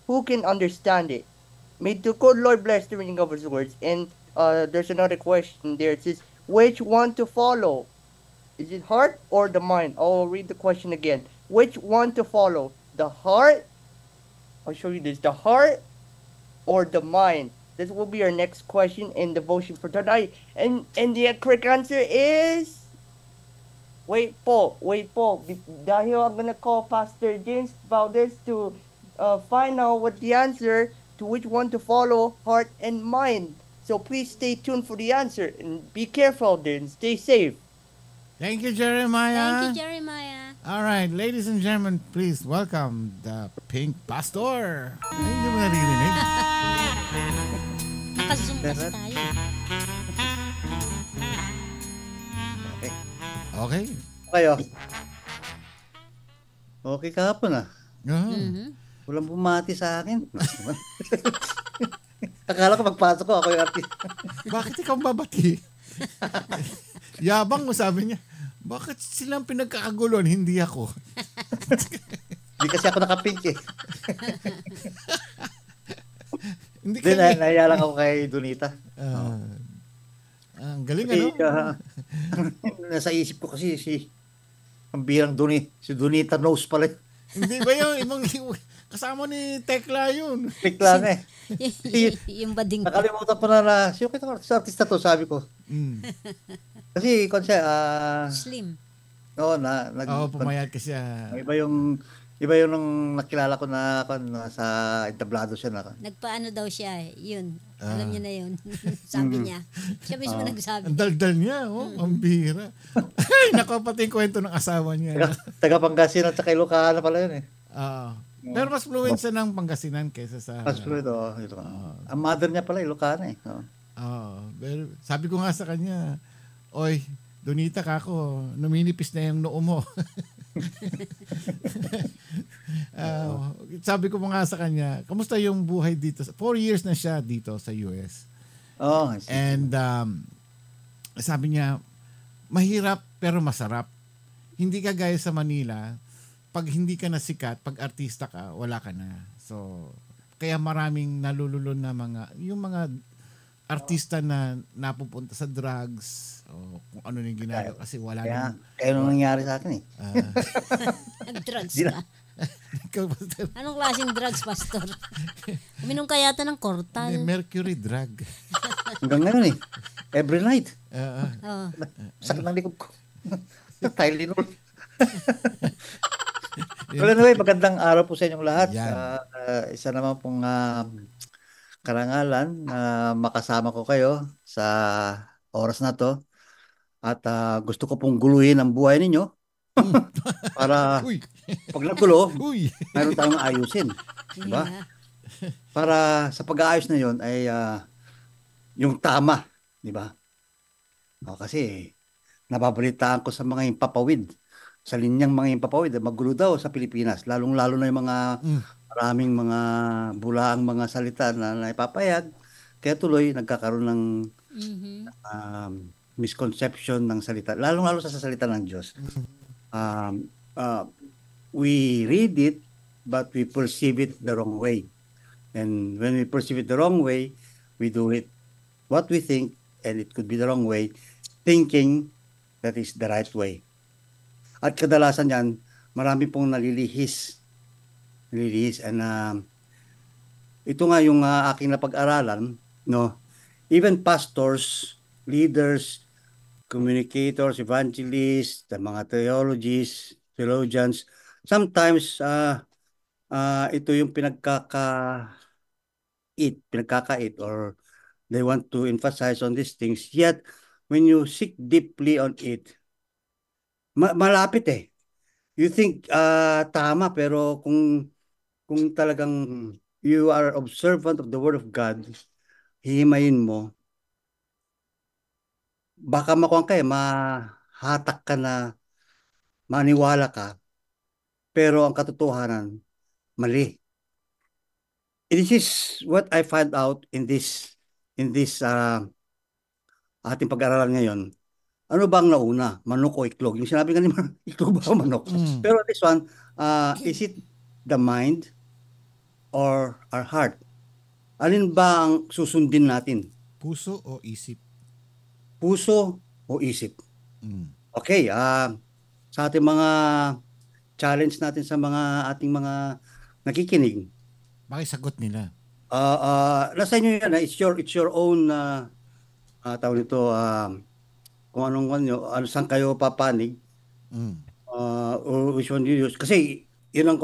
Who can understand it? May the good Lord bless the reading of His words. And there's another question there. It says, which one to follow? Is it heart or the mind? I'll read the question again. Which one to follow? The heart? I'll show you this. The heart or the mind? This will be our next question in devotion for tonight. And the correct answer is... Wait po. Dahil I'm gonna call Pastor James Valdez to find out what the answer to which one to follow, heart and mind. So please stay tuned for the answer and be careful then. Stay safe. Thank you, Jeremiah. All right, ladies and gentlemen, please welcome the Pink Pastor. Ay, hindi mo naririnig. Naka-zoom kasi tayo. Okay. Kayo. Okay kahapon Mm-hmm. Walang bumati sa akin. Akala ko magpasok ko, ako yung artist. Bakit ikaw babati? Yabang mo, sabi niya. Bakit silang pinagkakagulon, hindi ako? Hindi kasi ako nakapink eh. Hindi nahiya lang ako kay Donita. Ang galing ano? Nasa isip ko kasi ang birang si Donita knows pala. Hindi ba yung ibang kasama ni Tekla yun? Tekla na eh. Yung bading. Nakalimutan pa na sino kita artista to, sabi ko. Kasi Slim. Oo, pumayat kasi. Iba yung nung nakilala ko na sa entablado siya na. Nagpaano daw siya, yun. Alam niya na yun. Sabi niya. Siya mismo nagsabi. Ang daldal niya, ang bihira. Ay, naku, pati yung kwento ng asawa niya. Taga Pangasinan at Ilocana pala yun eh. Pero mas fluent siya ng Pangasinan kaysa sa... Mas fluent, ang mother niya pala Ilocana eh. Pero sabi ko nga sa kanya, oy, Donita kako, numinipis na yung noo mo. Sabi ko nga sa kanya, kamusta yung buhay dito? 4 years na siya dito sa US. And sabi niya, mahirap pero masarap. Hindi ka gaya sa Manila, pag hindi ka na sikat, pag artista ka, wala ka na. So, kaya maraming nalululon na yung mga artista na napupunta sa drugs, o kung ano yung ginagawa kasi wala na. Kaya nung nangyari sa akin eh. Nag-drugs ka? Anong klaseng drugs, Pastor? Uminom ka yata ng Cortal. Mercury drug. Hanggang ngayon eh. Every night. Sakit ng likod ko. Tylenol. Well, anyway, magandang araw po sa inyong lahat. Isa naman pong karangalan na makasama ko kayo sa oras na to. At gusto ko pong guluhin ang buhay ninyo para pag nagulo, mayroon tayong ayusin. Diba? Para sa pag-aayos na yon ay yung tama. Diba? Kasi nababalitaan ko sa mga impapawid, sa linyang mga impapawid, magulo daw sa Pilipinas. Lalong-lalo na yung mga maraming mga bulaang mga salita na naipapayag. Kaya tuloy nagkakaroon ng misconception ng salita, lalong-lalo sa salita ng Diyos. We read it, but we perceive it the wrong way. And when we perceive it the wrong way, we do it what we think, and it could be the wrong way, thinking that is the right way. At kadalasan yan, marami pong nalilihis. And ito nga yung aking napag-aralan, no? Even pastors, leaders, communicators, evangelists, the mga theologians, sometimes ito yung pinagkakait or they want to emphasize on these things. Yet, when you seek deeply on it, malapit eh. You think tama, pero kung talagang you are observant of the Word of God, hihimayin mo, baka mahatak ka na maniwala ka, pero ang katotohanan, mali. This is what I find out in this ating pag-aralan ngayon. Ano ba ang nauna? Manok o iklog? Yung sinabi nga ni iklog ba o manok? Pero this one, is it the mind or our heart? Alin ba ang susundin natin? Puso o isip? Puso o isip? Okay, sa ating mga challenge natin sa mga ating mga nakikinig. Makisagot nila. Nasa inyo yan, it's your own tawag nito, kung saan kayo papanig, or which one you use. Kasi yun ang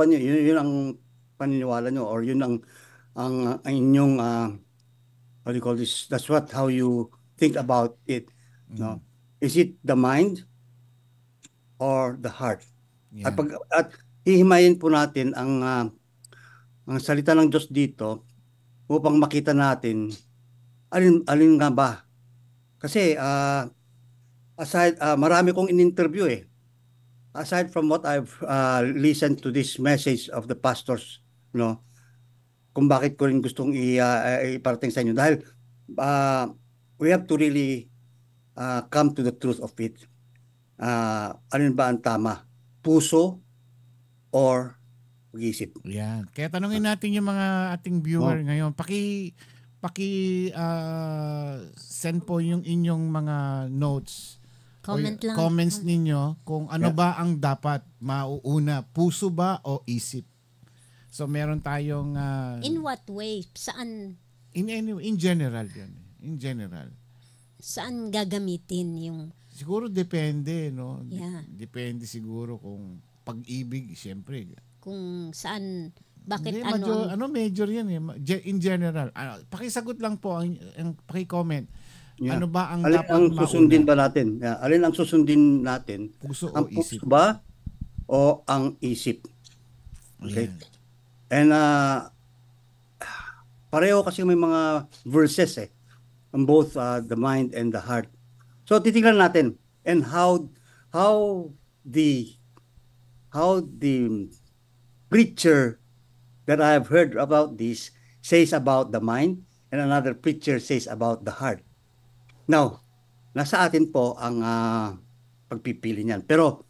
paniniwala nyo, or yun ang inyong what do you call this, that's how you think about it. No? Is it the mind or the heart? Yeah. At hihimayin po natin ang salita ng Diyos dito upang makita natin alin nga ba. Kasi aside marami kong in-interview eh. Aside from what I've listened to this message of the pastors, no, kung bakit ko rin gustong iparating sa inyo, dahil we have to really come to the truth of it. Alin ba ang tama? Puso or pag-isip? Yan. Kaya tanungin natin yung mga ating viewer ngayon. Send po yung inyong mga notes. Comments ninyo kung ano ba ang dapat mauuna. Puso ba o isip? So meron tayong... in what way? Saan? In general yan. In general. Saan gagamitin yung... Siguro depende, no? Yeah. Depende siguro kung pag-ibig, siyempre. Kung saan, bakit major yan eh. In general. Pakisagot lang po, ang paki-comment. Yeah. Ano ba ang alin dapat ang susundin mauna? ba natin? Alin ang susundin natin? Puso ang o isip? Puso ba o ang isip? Okay. Yeah. And pareho kasi may mga verses on both the mind and the heart. So titingnan natin and how the preacher that I have heard about this says about the mind and another preacher says about the heart. Now, nasa atin po ang pagpipili niyan. Pero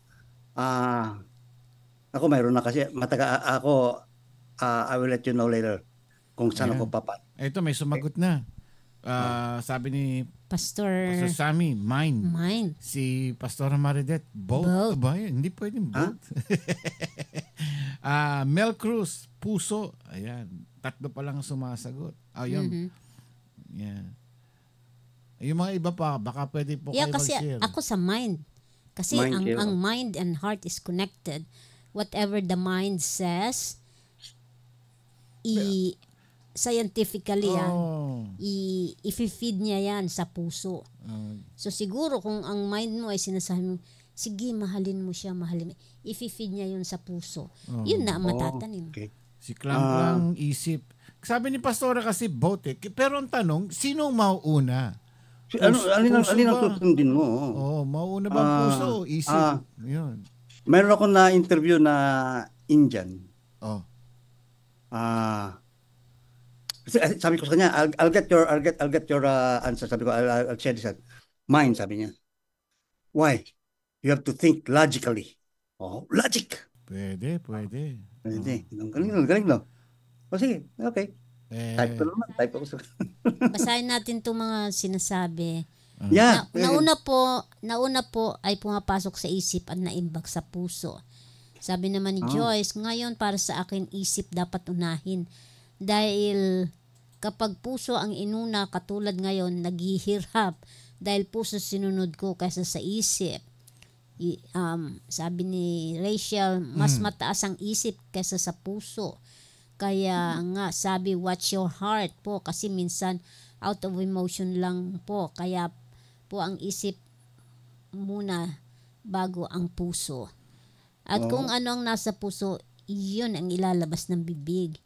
ako mayroon na kasi I will let you know later kung saan ako papat. Ito may sumagot na. Sabi ni Pastor Sammy, mind. Si Pastor Maridet, both. Ba? Hindi pwedeng both. Mel Cruz, puso. Ayan. 3 pa lang sumasagot. Ayun. Yeah. Yung mga iba pa, baka pwede po kayo kasi mag-share. ako sa mind. Kasi ang mind and heart is connected. Whatever the mind says, scientifically i-feed niya yan sa puso. So siguro kung ang mind mo ay sinasabi mo, sige, mahalin mo siya, i-feed niya yun sa puso. Yun na ang matatanim. Okay. Si Klang isip. Sabi ni Pastora kasi both Pero ang tanong, sino mauuna? Alin ang susundin mo? Mauuna ba ang puso o isip? Yun. Meron ako na interview na Indian. Sabi ko sa kanya, I'll get your answer. Sabi ko, I'll share this. Mine, sabi niya. Why? You have to think logically. Logic. Pwede. Galing no? Sige, okay. Type ko sa... Basahin natin itong mga sinasabi. Yeah. Nauna po ay pumapasok sa isip at naimbag sa puso. Sabi naman ni Joyce, ngayon para sa akin isip dapat unahin. Dahil kapag puso ang inuna, katulad ngayon, naghihirap dahil puso sinunod ko kaysa sa isip. Sabi ni Rachel, mas mataas ang isip kaysa sa puso. Kaya nga sabi, watch your heart po kasi minsan out of emotion lang po. Kaya po ang isip muna bago ang puso. At kung ano ang nasa puso, iyon ang ilalabas ng bibig.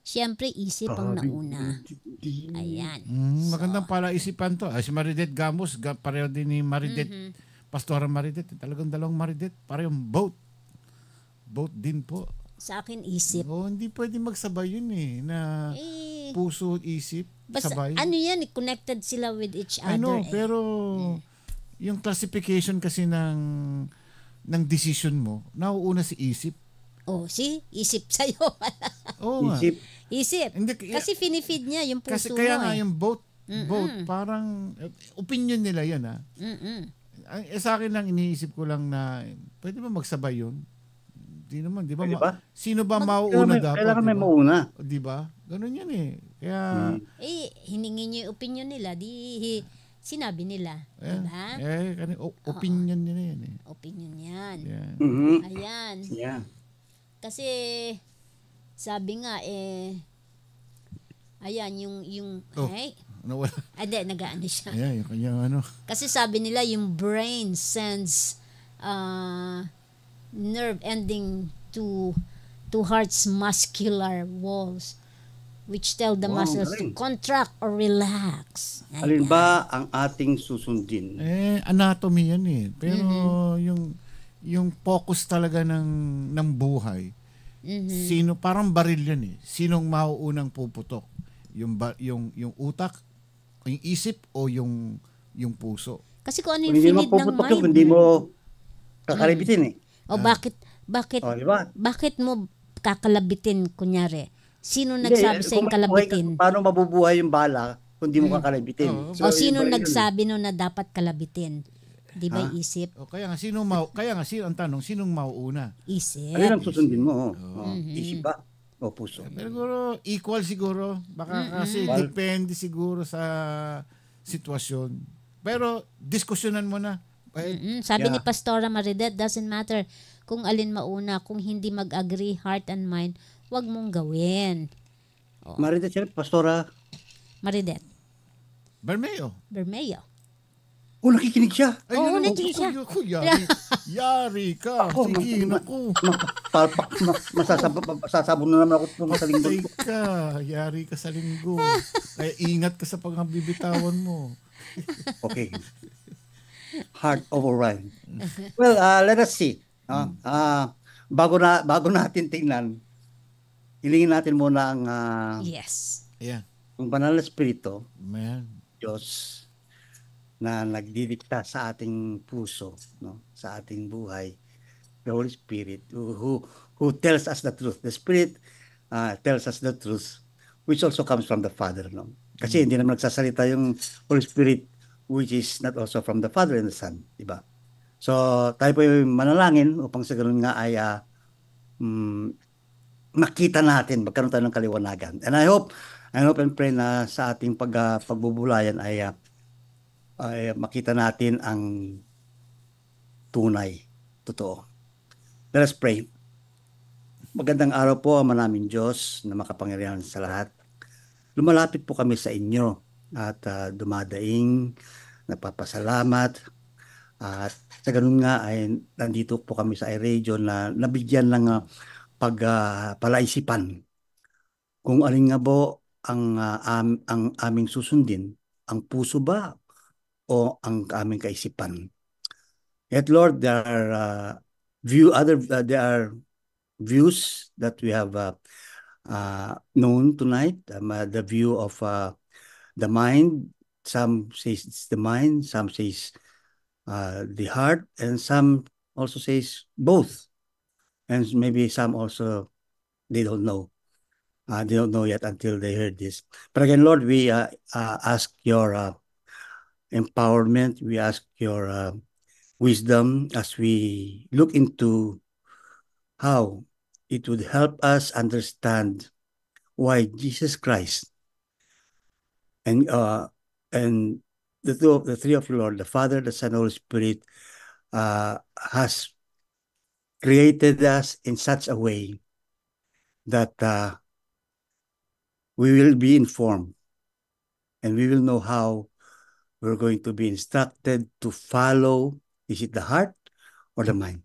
Siyempre, isip ang nauna. Ayan. Magandang palaisipan to. Si Maridet Gamos, pareho din ni Maridet, Pastora Maridet. Talagang dalawang Maridet. Parehong both. Both din po. Sa akin, isip. Hindi pwede magsabay yun na puso at isip. Sabay. Ano yan, connected sila with each other. I know, pero yung classification kasi ng decision mo, nauuna si isip. Isip sa'yo. Isip. Hindi, kasi finifeed niya yung puso mo. Kaya nga yung both, parang opinion nila yan sa akin lang, iniisip ko lang na pwede ba magsabay yun? Di naman, di ba? Sino ba mauuna dapat? Kailangan may mauna. Di ba? Ganun yan Kaya... hiningi niyo yung opinion nila. Sinabi nila. Diba? Opinion nila yan Opinion yan. Yeah. Ayan. Yeah. Kasi, sabi nga, ayan, yung Nawala. Nag-ano siya. Ayan, yung kanyang Kasi sabi nila, yung brain sends nerve ending to heart's muscular walls which tell the muscles to contract or relax. Alin ba ang ating susundin? Anatomy yan Pero yung focus talaga ng buhay. Sino, parang baril yan Sinong mauunang puputok? Yung utak, yung isip o yung puso? Kasi kung ano Kung yung hindi mo feeling ng puputok yung, mind. hindi mo kakalibitin eh. O Diba? bakit mo kakalabitin, kunyari? Sino Hindi, nagsabi sa kung yung may buhay ka, kalabitin? paano mabubuhay yung bala kung di mo kakalabitin? O sino iba yun. nagsabi no na dapat kalabitin? Di ba isip? O kaya nga ang tanong, sinong mauuna? Isip. Ayun ang susundin mo. Isip ba? O puso? Pero siguro, equal siguro. Baka kasi depende siguro sa sitwasyon. Pero, diskusyonan mo na. Sabi ni Pastora Maridet, doesn't matter kung alin mauna, kung hindi mag-agree heart and mind, wag mong gawin. Maridet siya, Pastora? Maridet. Bermeo. Nakikinig siya. Oo, nandiyan siya. Yari ka. Sige, naku. Masasabon na naman ako sa linggo. Yari ka sa linggo. Kaya ingat ka sa pagbibitawan mo. Okay. Heart override. Well, let us see. Bago natin tingnan, hilingin natin muna ang ang banal na espiritu, Diyos, na nagdidikta sa ating puso, no, sa ating buhay, the Holy Spirit who tells us the truth. The Spirit tells us the truth, which also comes from the Father, no. Kasi hindi naman nagsasalita yung Holy Spirit which is not also from the Father and the Son, di ba? So, tayo po yung manalangin upang sa ganun nga ay makita natin, magkaroon tayo ng kaliwanagan. And I hope and pray na sa ating pagbubulayan ay makita natin ang tunay, totoo. Let us pray. Magandang araw po, Ama namin Diyos na makapangyarihan sa lahat. Lumalapit po kami sa inyo at dumadaing, nagpapasalamat. At sa ganun nga ay nandito po kami sa iRadio na nabigyan ng palaisipan kung alin nga po ang aming susundin, ang puso ba o ang aming kaisipan. Yet Lord, there are views that we have known tonight. The view of the mind. Some says it's the mind, some says the heart, and some also says both. And maybe some also they don't know. They don't know yet until they heard this. But again, Lord, we ask your empowerment. We ask your wisdom as we look into how it would help us understand why Jesus Christ and the three of the Lord, the Father, the Son, Holy Spirit, has created us in such a way that we will be informed and we will know how we're going to be instructed to follow. Is it the heart or the mind?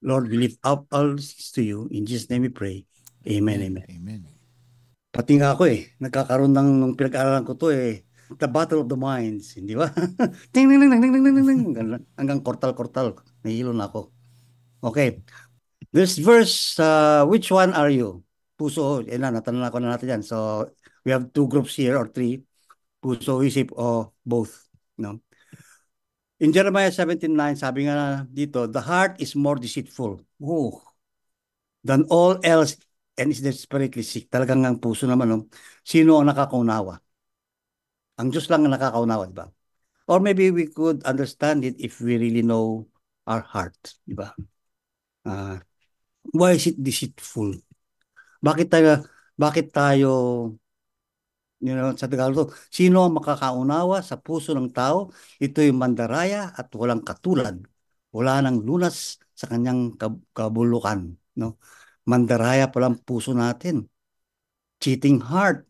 Lord, we lift up all this to you. In Jesus' name we pray. Amen, amen. Amen. Pati nga ako nagkakaroon nung pinag-aaralan ko to the battle of the minds, hindi ba? Ting ting ting ting ting ting ting hanggang kortal-kortal, nahihilo na ako. Okay. This verse, which one are you? Puso, natanong ako na natin yan. So, we have two groups here or three. Puso, isip, o both. No? In Jeremiah 17:9, sabi nga dito, the heart is more deceitful than all else and is desperately sick. Talagang ang puso naman, no? Sino ang nakakaunawa? Ang Diyos lang ang nakakaunawa, di ba? Or maybe we could understand it if we really know our heart, di ba? Why is it deceitful? Bakit tayo sa Tagalog, sino ang makakaunawa sa puso ng tao? Ito'y mandaraya at walang katulad. Wala nang lunas sa kanyang kabulukan. No? Mandaraya palang puso natin. Cheating heart.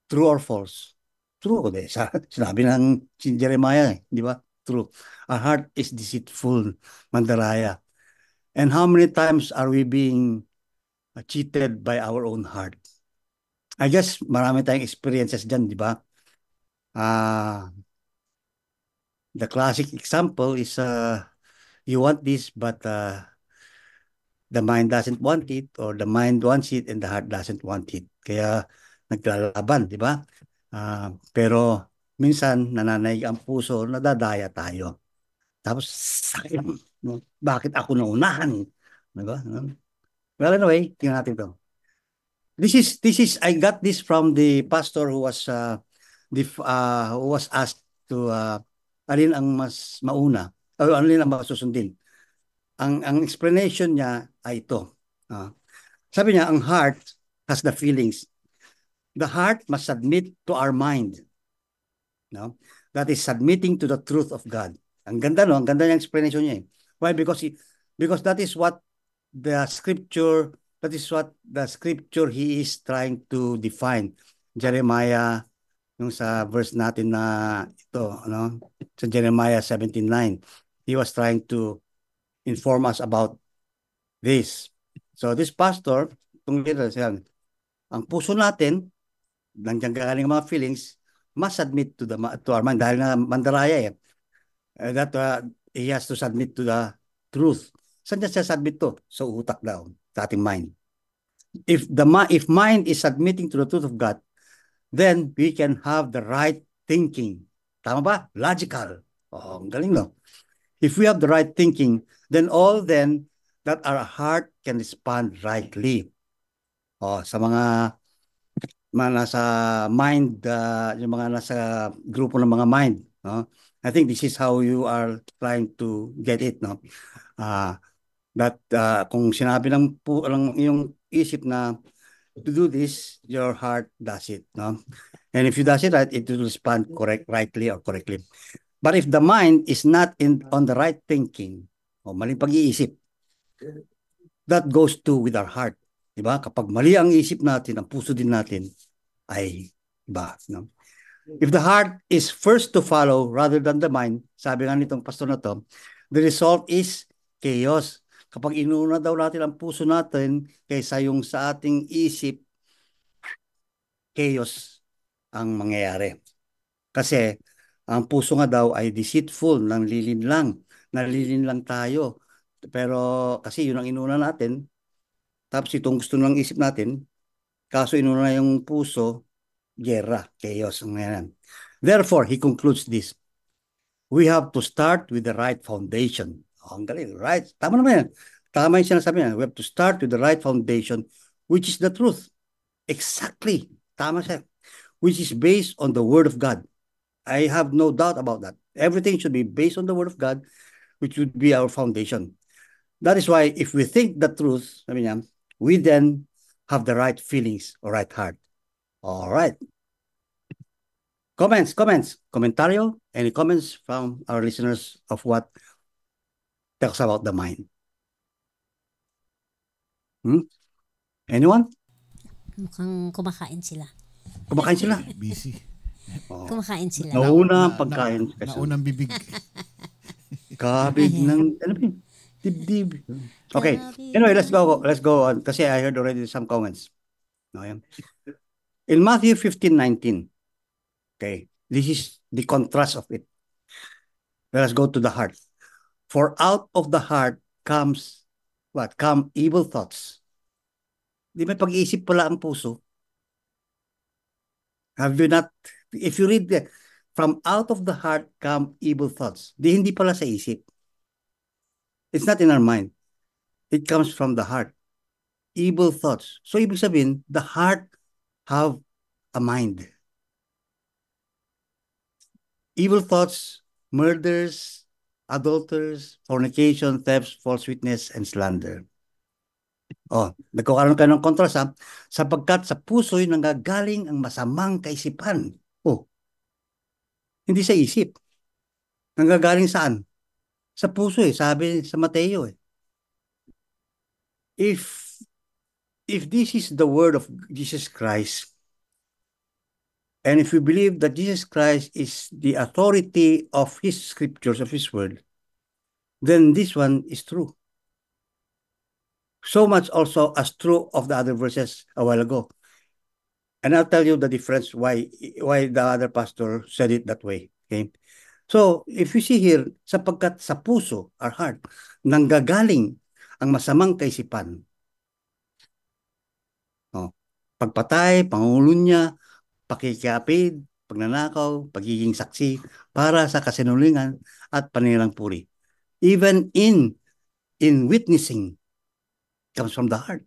True or false? True. Sinabi ng si Jeremiah, di ba? True. Our heart is deceitful, mandaraya. And how many times are we being cheated by our own heart? I guess marami tayong experiences dyan, di ba? The classic example is you want this but the mind doesn't want it, or the mind wants it and the heart doesn't want it. Kaya naglalaban, di ba? Pero minsan nananaig ang puso, nadadaya tayo. Tapos, sakit, no? Bakit ako naunahan? Diba? Well, anyway, tingnan natin to. I got this from the pastor who was asked to alin ang mas mauna o alin ang masusundin. Ang explanation niya ay ito. Sabi niya, ang heart has the feelings. The heart must submit to our mind. No? That is submitting to the truth of God. Ang ganda, no? Ang ganda niyang explanation niya. Why? Because that is what the scripture he is trying to define. Jeremiah, yung sa verse natin na ito, ano? Sa Jeremiah 17:9, he was trying to inform us about this. So this pastor, itong leader, ang puso natin, nandiyan galing mga feelings, must submit to our mind dahil na mandaraya that he has to submit to the truth. Saan niya submit to? Sa utak daw, sa ating mind. If mind is submitting to the truth of God, then we can have the right thinking. Tama ba? Logical. Oh, ang galing, no? If we have the right thinking, then that our heart can respond rightly. Oh, sa mga nasa mind, yung mga nasa grupo ng mga mind, no? I think this is how you are trying to get it, no? That kung sinabi ng yung isip na to do this, your heart does it, no? And if you does it right, it will respond rightly or correctly. But if the mind is not on the right thinking, o maling pag-iisip, that goes too with our heart. Diba? Kapag mali ang isip natin, ang puso din natin ay iba, no? If the heart is first to follow rather than the mind, sabi nga nitong pastor na to, the result is chaos. Kapag inuna daw natin ang puso natin kaysa yung sa ating isip, chaos ang mangyayari. Kasi ang puso nga daw ay deceitful, nalilin lang tayo. Pero kasi yun ang inuna natin, tapos itong gusto ng isip natin, kaso inuna yung puso, gera, chaos ang mangyayari. Therefore, he concludes this. We have to start with the right foundation. Oh, ang galing, right? Tama naman yan. Tama yung sinasabi niya. We have to start with the right foundation, which is the truth. Exactly. Tama siya. Which is based on the Word of God. I have no doubt about that. Everything should be based on the Word of God, which would be our foundation. That is why if we think the truth, we then have the right feelings or right heart. All right. Comentario? Any comments from our listeners of what talks about the mind? Anyone? Mukhang kumakain sila. Kumakain sila? Busy. Oh. Kumakain sila. Nauna ang pagkain. Naunang bibig. Kabig ng, dibdib. Okay. Anyway, let's go on. Kasi I heard already some comments. In Matthew 15:19, okay, this is the contrast of it. Let us go to the heart. For out of the heart comes what? Come evil thoughts. Di may pag-iisip pala ang puso. Have you not, if you read that, from out of the heart come evil thoughts. Hindi pala sa isip. It's not in our mind. It comes from the heart. Evil thoughts. So, ibig sabihin, the heart have a mind. Evil thoughts, murders, adulterers, fornication, thefts, false witness, and slander. Oh, nagkakaroon ka ng kontrast, ha? Sapagkat sa puso'y nanggagaling ang masamang kaisipan. Oh, hindi sa isip. Nanggagaling saan? Sa puso sabi sa Mateo If this is the word of Jesus Christ, and if we believe that Jesus Christ is the authority of His scriptures, of His word, then this one is true. So much also as true of the other verses a while ago. And I'll tell you the difference why the other pastor said it that way. Okay? So, if you see here, sapagkat sa puso, our heart, nanggagaling ang masamang kaisipan. Oh, pagpatay, pangungulunya, pakikiapid, pagnanakaw, pagiging saksi para sa kasinungalingan at panirang puri. Even in witnessing comes from the heart.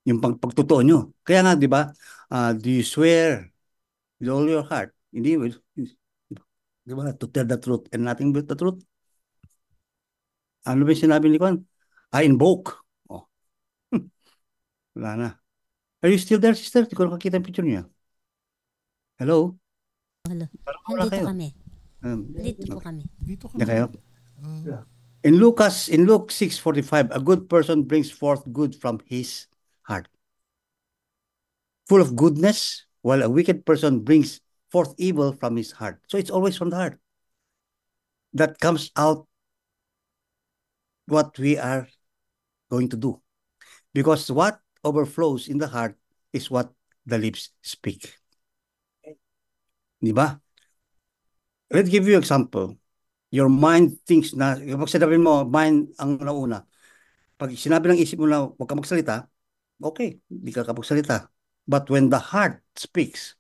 Yung pagtotoo nyo. Kaya nga, di ba, do you swear with all your heart? Hindi, di ba, to tell the truth and nothing but the truth. Ano ba yung sinabi ni Juan? I invoke. Oh. Wala na. Are you still there, sister? Hindi ko nakakita yung picture niya. Hello? Hello. Wala Nandito kayo. kami. Dito po kami. Dito Diyan kayo? In Luke 6:45, a good person brings forth good from his heart, full of goodness, while a wicked person brings forth evil from his heart. So it's always from the heart that comes out what we are going to do. Because what overflows in the heart is what the lips speak. Di ba? Let's give you an example. Your mind thinks na, kapag sinabi mo, mind ang nauna. Pag sinabi ng isip mo na huwag ka magsalita, okay, hindi ka kapagsalita. But when the heart speaks,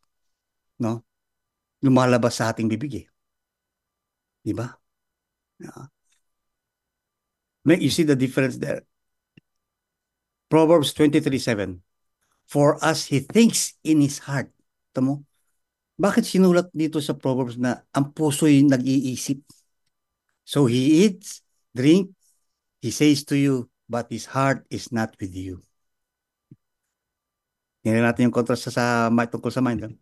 no, lumalabas sa ating bibig eh. Di ba? Yeah. You see the difference there. Proverbs 23:7. For as he thinks in his heart. Tamo? Bakit sinulat dito sa Proverbs na ang puso'y nag-iisip? So he eats, drink, he says to you, but his heart is not with you. Tingnan natin yung contrast tungkol sa mind.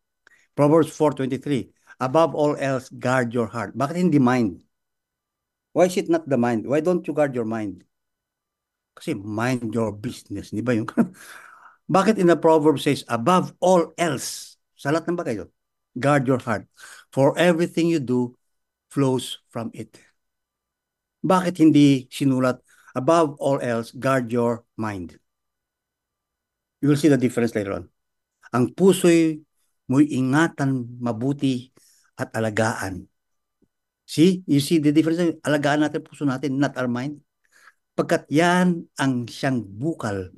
Proverbs 4:23. Above all else, guard your heart. Bakit hindi mind? Why is it not the mind? Why don't you guard your mind? Kasi mind your business. Di ba yun? Bakit in the Proverbs says, above all else, sa lahat ng bagay yun, guard your heart. For everything you do flows from it. Bakit hindi sinulat, above all else, guard your mind? You will see the difference later on. Ang puso'y mo'y ingatan mabuti at alagaan. See? You see the difference? Alagaan natin puso natin, not our mind. Pagkat yan ang siyang bukal.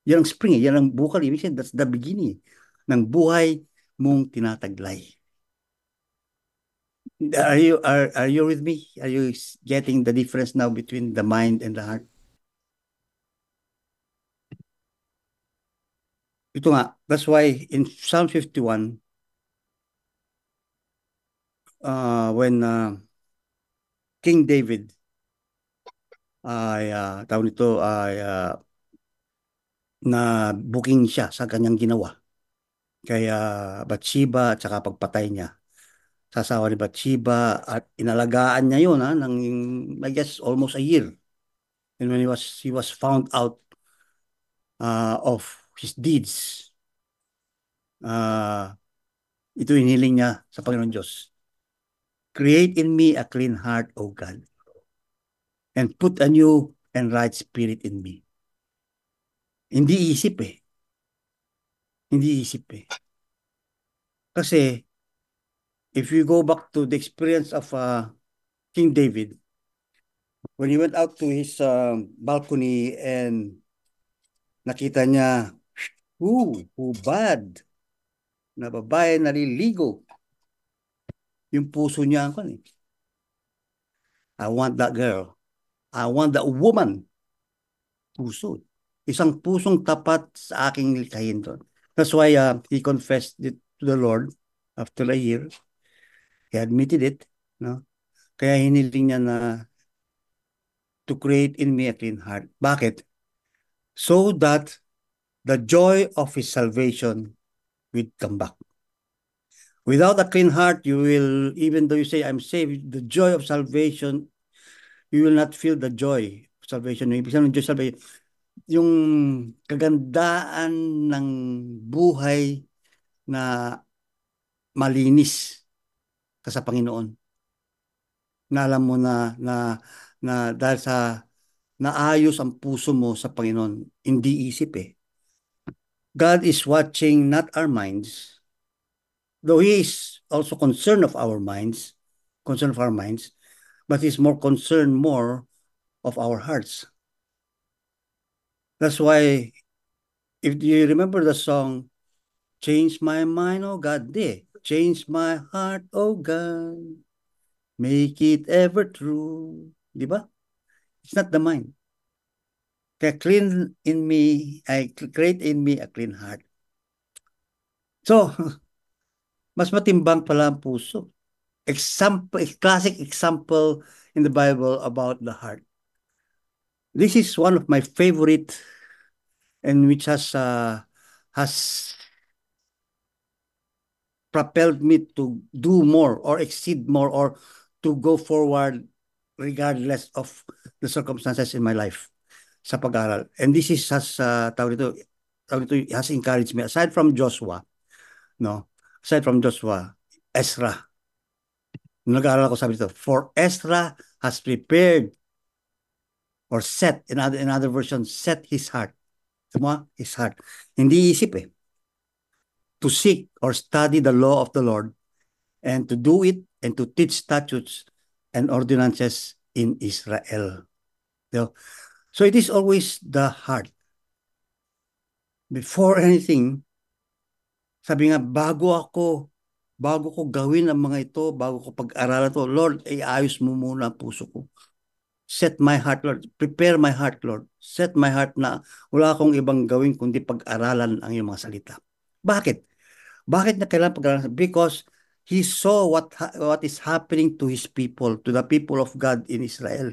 Yan ang spring, yan ang bukal. Ibig sabihin, that's the beginning ng buhay mong tinataglay. Are you with me? Are you getting the difference now between the mind and the heart? Ito nga, that's why in Psalm 51, when King David ay tawag nito ay na booking siya sa kanyang ginawa. Kaya Bathsheba at saka pagpatay niya. Sasawa ni Bathsheba at inalagaan niya yun ng I guess almost a year. And when he was found out of his deeds, ito hiniling niya sa Panginoon Diyos. Create in me a clean heart, O God, and put a new and right spirit in me. Hindi isip eh. Hindi isip eh. Kasi, if you go back to the experience of King David, when he went out to his balcony and nakita niya, hubad, na babae naliligo, yung puso niya, I want that girl. I want that woman. Puso. Isang pusong tapat sa aking likhayin doon. That's why he confessed it to the Lord after a year. He admitted it. No? Kaya hiniling niya na to create in me a clean heart. Bakit? So that the joy of his salvation will come back. Without a clean heart, you will, even though you say, I'm saved, the joy of salvation, you will not feel the joy of salvation. Ibig sabihin ng joy of salvation, yung kagandaan ng buhay na malinis ka sa Panginoon. Na alam mo na dahil sa naayos ang puso mo sa Panginoon, hindi isip eh. God is watching not our minds, though He is also concerned of our minds, but He's more concerned of our hearts. That's why, if you remember the song, Change My Mind, Oh God, Change my heart, oh God. Make it ever true. Di ba? It's not the mind. Kaya create in me a clean heart. So, mas matimbang pala ang puso. Example, classic example in the Bible about the heart. This is one of my favorite, and which has propelled me to do more or exceed more or to go forward regardless of the circumstances in my life sa pag-aaral. And this is tawag dito, has encouraged me aside from Joshua, Ezra. Nung nag-aaral ako, sabi dito, for Ezra has prepared or set, in other versions, set his heart. His heart. Hindi isip to seek or study the law of the Lord and to do it and to teach statutes and ordinances in Israel. So it is always the heart. Before anything, sabi nga, bago ko gawin ang mga ito, bago ko pag-aralan to, Lord, ayos mo muna ang puso ko. Set my heart, Lord. Prepare my heart, Lord. Set my heart na wala akong ibang gawin kundi pag-aralan ang iyong mga salita. Bakit? Bakit na kailangan pag-aralan? Because he saw what is happening to his people, to the people of God in Israel.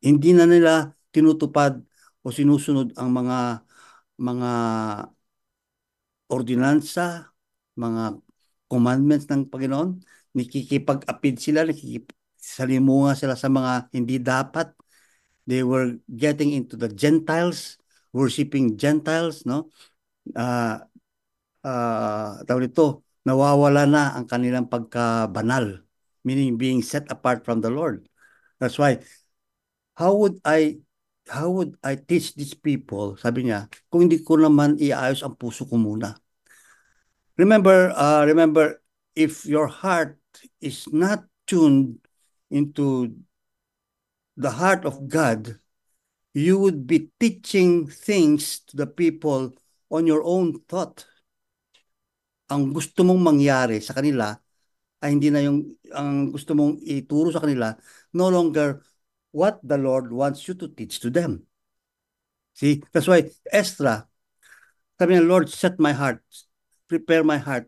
Hindi na nila tinutupad o sinusunod ang mga ordinansa, mga commandments ng Panginoon. Nakikipag-apid sila, nakikisalimunga sila sa mga hindi dapat. They were getting into the Gentiles, worshiping Gentiles, no? Tawag ito, nawawala na ang kanilang pagkabanal, meaning being set apart from the Lord. That's why, how would I teach these people, sabi niya, kung hindi ko naman iayos ang puso ko muna. Remember, if your heart is not tuned into the heart of God, you would be teaching things to the people on your own thought. Ang gusto mong mangyari sa kanila ay hindi na ang gusto mong ituro sa kanila, no longer what the Lord wants you to teach to them. See, that's why Ezra, sabi niya, Lord, set my heart, prepare my heart.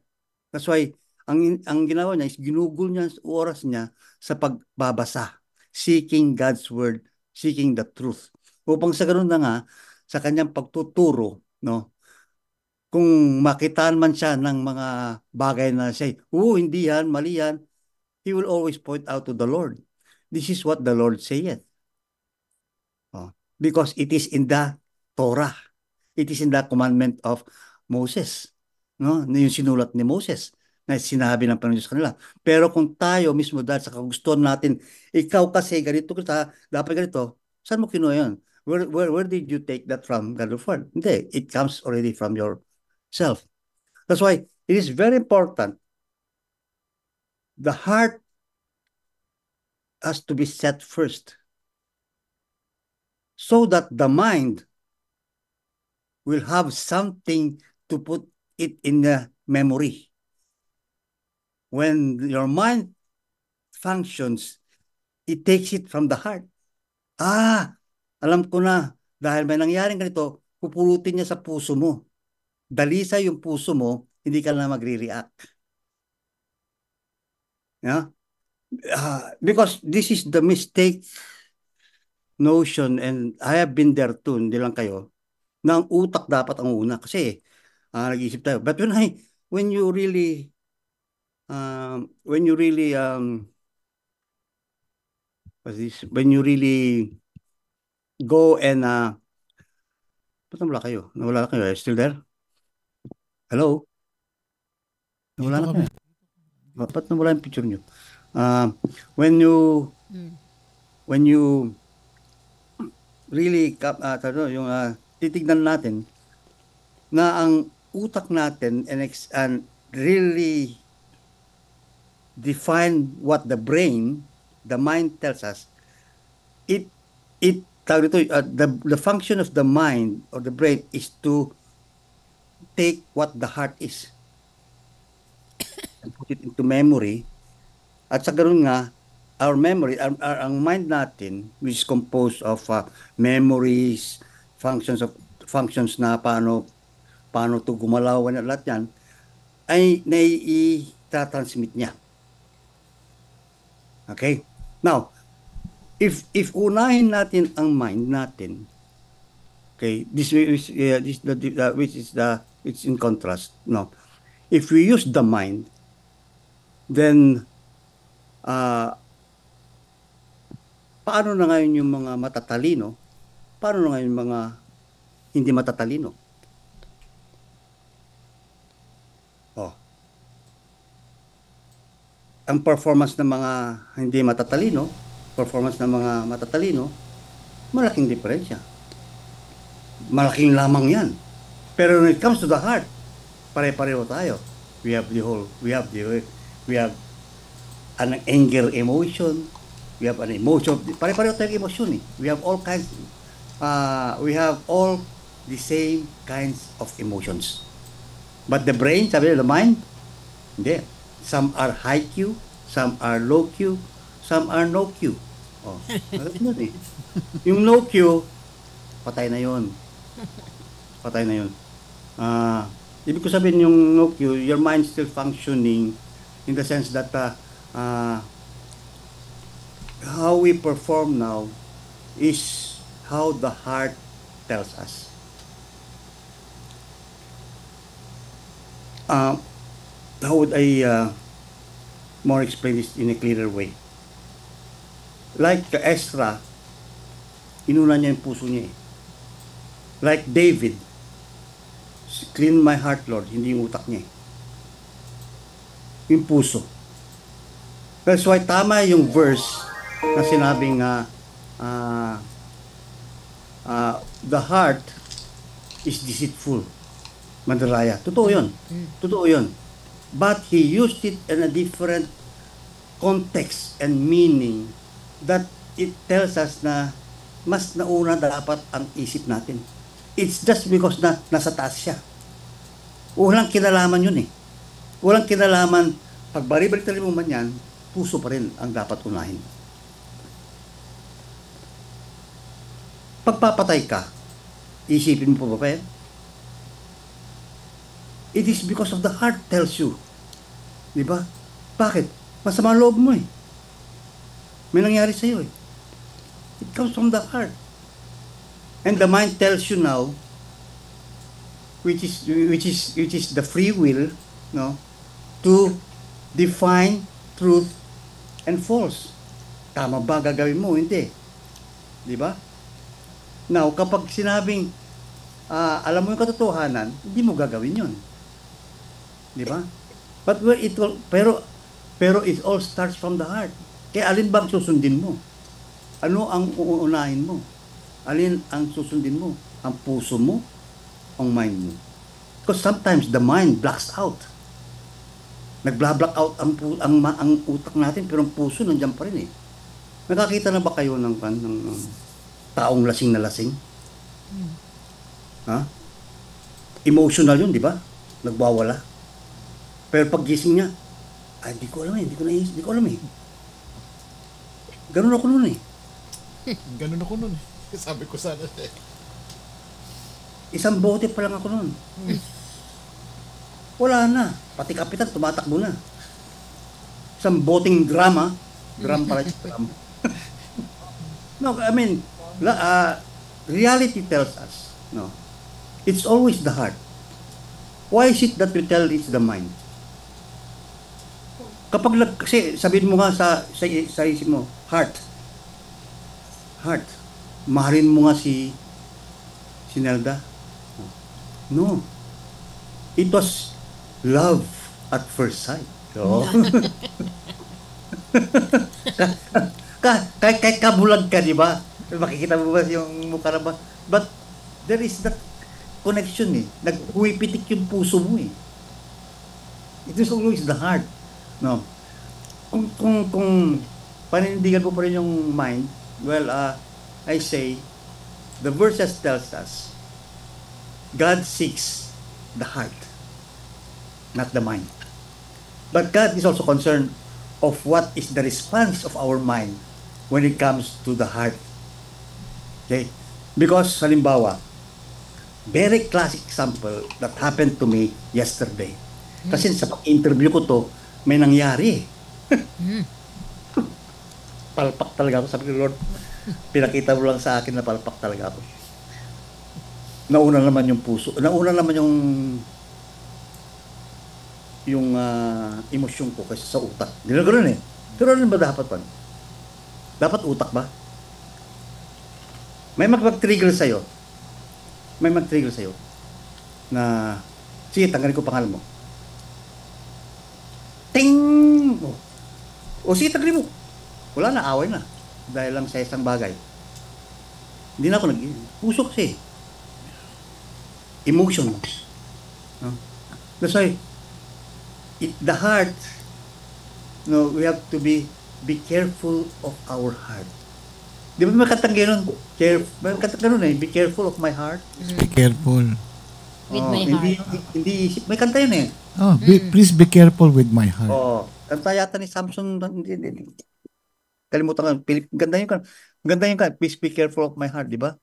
That's why ang ginawa niya is ginugol niya oras niya sa pagbabasa, seeking God's word, seeking the truth. Upang sa ganoon na nga, sa kanyang pagtuturo, no, kung makitaan man siya ng mga bagay na say, hindi yan, mali yan, he will always point out to the Lord. This is what the Lord saith. Because it is in the Torah. It is in the commandment of Moses. No? Yung sinulat ni Moses na sinabi ng Panginoon sa kanila. Pero kung tayo mismo dahil sa kagustuhan natin, ikaw kasi ganito kita, dapat ganito, saan mo kinuha yun? Where did you take that from, God of Word? Hindi, it comes already from yourself. That's why it is very important. The heart has to be set first so that the mind will have something to put it in the memory. When your mind functions, it takes it from the heart. Alam ko na, dahil may nangyaring ganito, pupulutin niya sa puso mo. Dalisa yung puso mo, hindi ka na magre-react. Yeah? Because this is the mistake notion, and I have been there too, hindi lang kayo, na ang utak dapat ang una. Kasi, nag-iisip tayo. But when you really go and ba't nawala kayo? Nawala kayo? Are you still there? Hello? Nawala na kayo. Ba't nawala yung picture nyo? When you really titignan natin na ang utak natin and really define what the mind tells us, the function of the mind or the brain is to take what the heart is. and put it into memory. At sa ganoon nga, our memory, ang mind natin, which is composed of memories, functions na paano to gumalaw at lahat yan, ay nai-transmit niya. Okay? Now, if unahin natin ang mind natin, okay, it's in contrast. No, if we use the mind, then paano na ngayon yung mga matatalino? Paano na ngayon yung mga hindi matatalino? Oh. Ang performance ng mga hindi matatalino, performance ng mga matatalino, malaking diferensya. Malaking lamang yan. Pero when it comes to the heart, pare-pareho tayo. We have an anger emotion. We have an emotion. Pare-pareho tayong emotion eh. We have all the same kinds of emotions. But the brain, sabi nila, the mind, hindi. Some are high Q, some are low Q, some are no Q. Oh, ano eh. Yung no Q, patay na yun. Patay na yun. Ibig ko sabihin yung no Q, your mind still functioning in the sense that how we perform now is how the heart tells us. How would I more explain this in a clearer way? Like Ezra, inuna niya yung puso niya eh. Like David, clean my heart, Lord, hindi yung utak niya eh. Yung puso. That's why tama yung verse na sinabing the heart is deceitful. Mandaraya. Totoo yun. Totoo yun. But he used it in a different context and meaning that it tells us na mas nauna dapat ang isip natin. It's just because na nasa taas siya. Walang kinalaman yun eh. Walang kinalaman. Pag bari-bari mo man yan, puso pa rin ang dapat unahin. Pagpapatay ka, isipin mo pa ba yan? It is because of the heart tells you. Di ba? Bakit? Masama loob mo eh. May nangyari sa iyo eh. It comes from the heart. And the mind tells you now, which is the free will, no, to define truth and false. Tama ba gagawin mo? Hindi. Di ba? Now, kapag sinabing alam mo yung katotohanan, hindi mo gagawin yun. Di ba? But pero it all starts from the heart. Kaya alin bang susundin mo? Ano ang uunahin mo? Alin ang susundin mo? Ang puso mo? Ang mind mo? Because sometimes the mind blacks out. Nagblablock out ang utak natin, pero ang puso nandiyan pa rin eh. Nakakita na ba kayo ng taong lasing na lasing? Ha? Emotional yun, di ba? Nagbawala. Pero pag gising niya, hindi ko alam eh. Ganun ako nun eh. Ganun ako nun eh. Sabi ko sana eh. Isang bote pa lang ako nun. Wala na. Pati kapitan, tumatakbo na. Isang boteng drama. Drum pala. No, I mean, reality tells us, no, it's always the heart. Why is it that we tell it's the mind? Kasi sabihin mo nga sa isip mo, heart. Mahalin mo nga si Nelda. No. It was love at first sight. So, kahit kabulag ka, di ba? Makikita mo ba yung mukha na ba? But there is that connection eh. Nagpuwipitik yung puso mo eh. It is always the heart. No. Kung panindigan mo pa rin yung mind, well, I say, the verses tells us, God seeks the heart, not the mind. But God is also concerned of what is the response of our mind when it comes to the heart. Okay? Because, halimbawa, very classic example that happened to me yesterday. Kasi sa interview ko to, may nangyari. Palpak talaga ako. Sabi ko, Lord, pinakita mo lang sa akin na palpak talaga ako. Nauna naman yung puso. Nauna naman yung emosyon ko kasi sa utak. Hindi na ganoon eh. Pero ano ba dapat pa? Dapat utak ba? May mag-trigger sa'yo. May mag-trigger sa'yo na, sige, tanggalin ko pangalan mo. Ting! O sige, tanggalin mo. Wala na, away na. Dahil lang sa isang bagay. Hindi na ako puso kasi. Emotion. No? That's why, the heart, we have to be careful of our heart. Di ba may katang gano'n? May katang gano'n eh, be careful of my heart. Be careful. With my heart. Hindi isip. May kanta yun eh. Please be careful with my heart. Kanta yata ni Samson. Kalimutan ka. Ganda yun ka. Please be careful of my heart, di ba?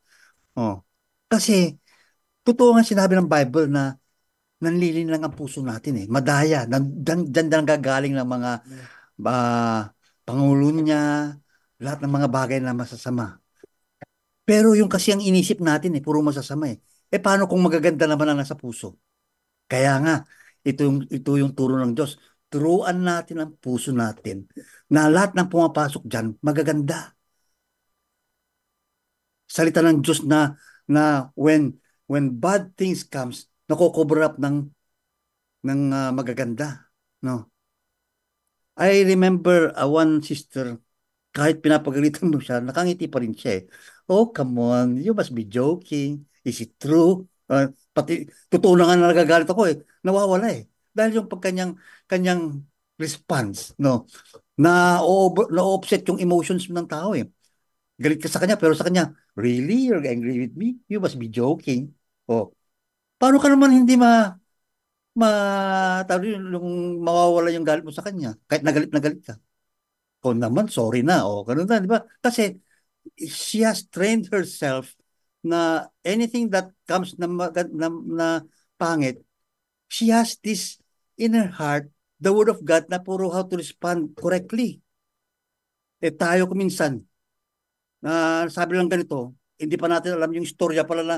Kasi, totoo nga sinabi ng Bible na nanlilin lang ang puso natin eh. Madaya. Diyan gagaling ng mga pangulo niya, lahat ng mga bagay na masasama. Pero yung kasi ang inisip natin eh, puro masasama eh. Paano kung magaganda naman ang nasa puso? Kaya nga, ito yung turo ng Diyos. Turuan natin ang puso natin na lahat ng pumapasok dyan, magaganda. Salita ng Diyos na when bad things comes, nako-cover up ng magaganda. No? I remember one sister, kahit pinapagalitan mo siya, nakangiti pa rin siya eh. Oh, come on, you must be joking. Is it true? Pati, totoo na nga na nagagalit ako eh. Nawawala eh. Dahil yung kanyang response, no? Na-offset yung emotions ng tao eh. Galit ka sa kanya, pero sa kanya, really? You're angry with me? You must be joking. Paano ka naman hindi yung mawawala yung galit mo sa kanya? Kahit nagalit ka. Kung naman, sorry na. Ganun na, di ba? Kasi, she has trained herself na anything that comes na pangit, she has this in her heart, the word of God na puro how to respond correctly. Tayo kuminsan, sabi lang ganito, hindi pa natin alam yung istorya pala na,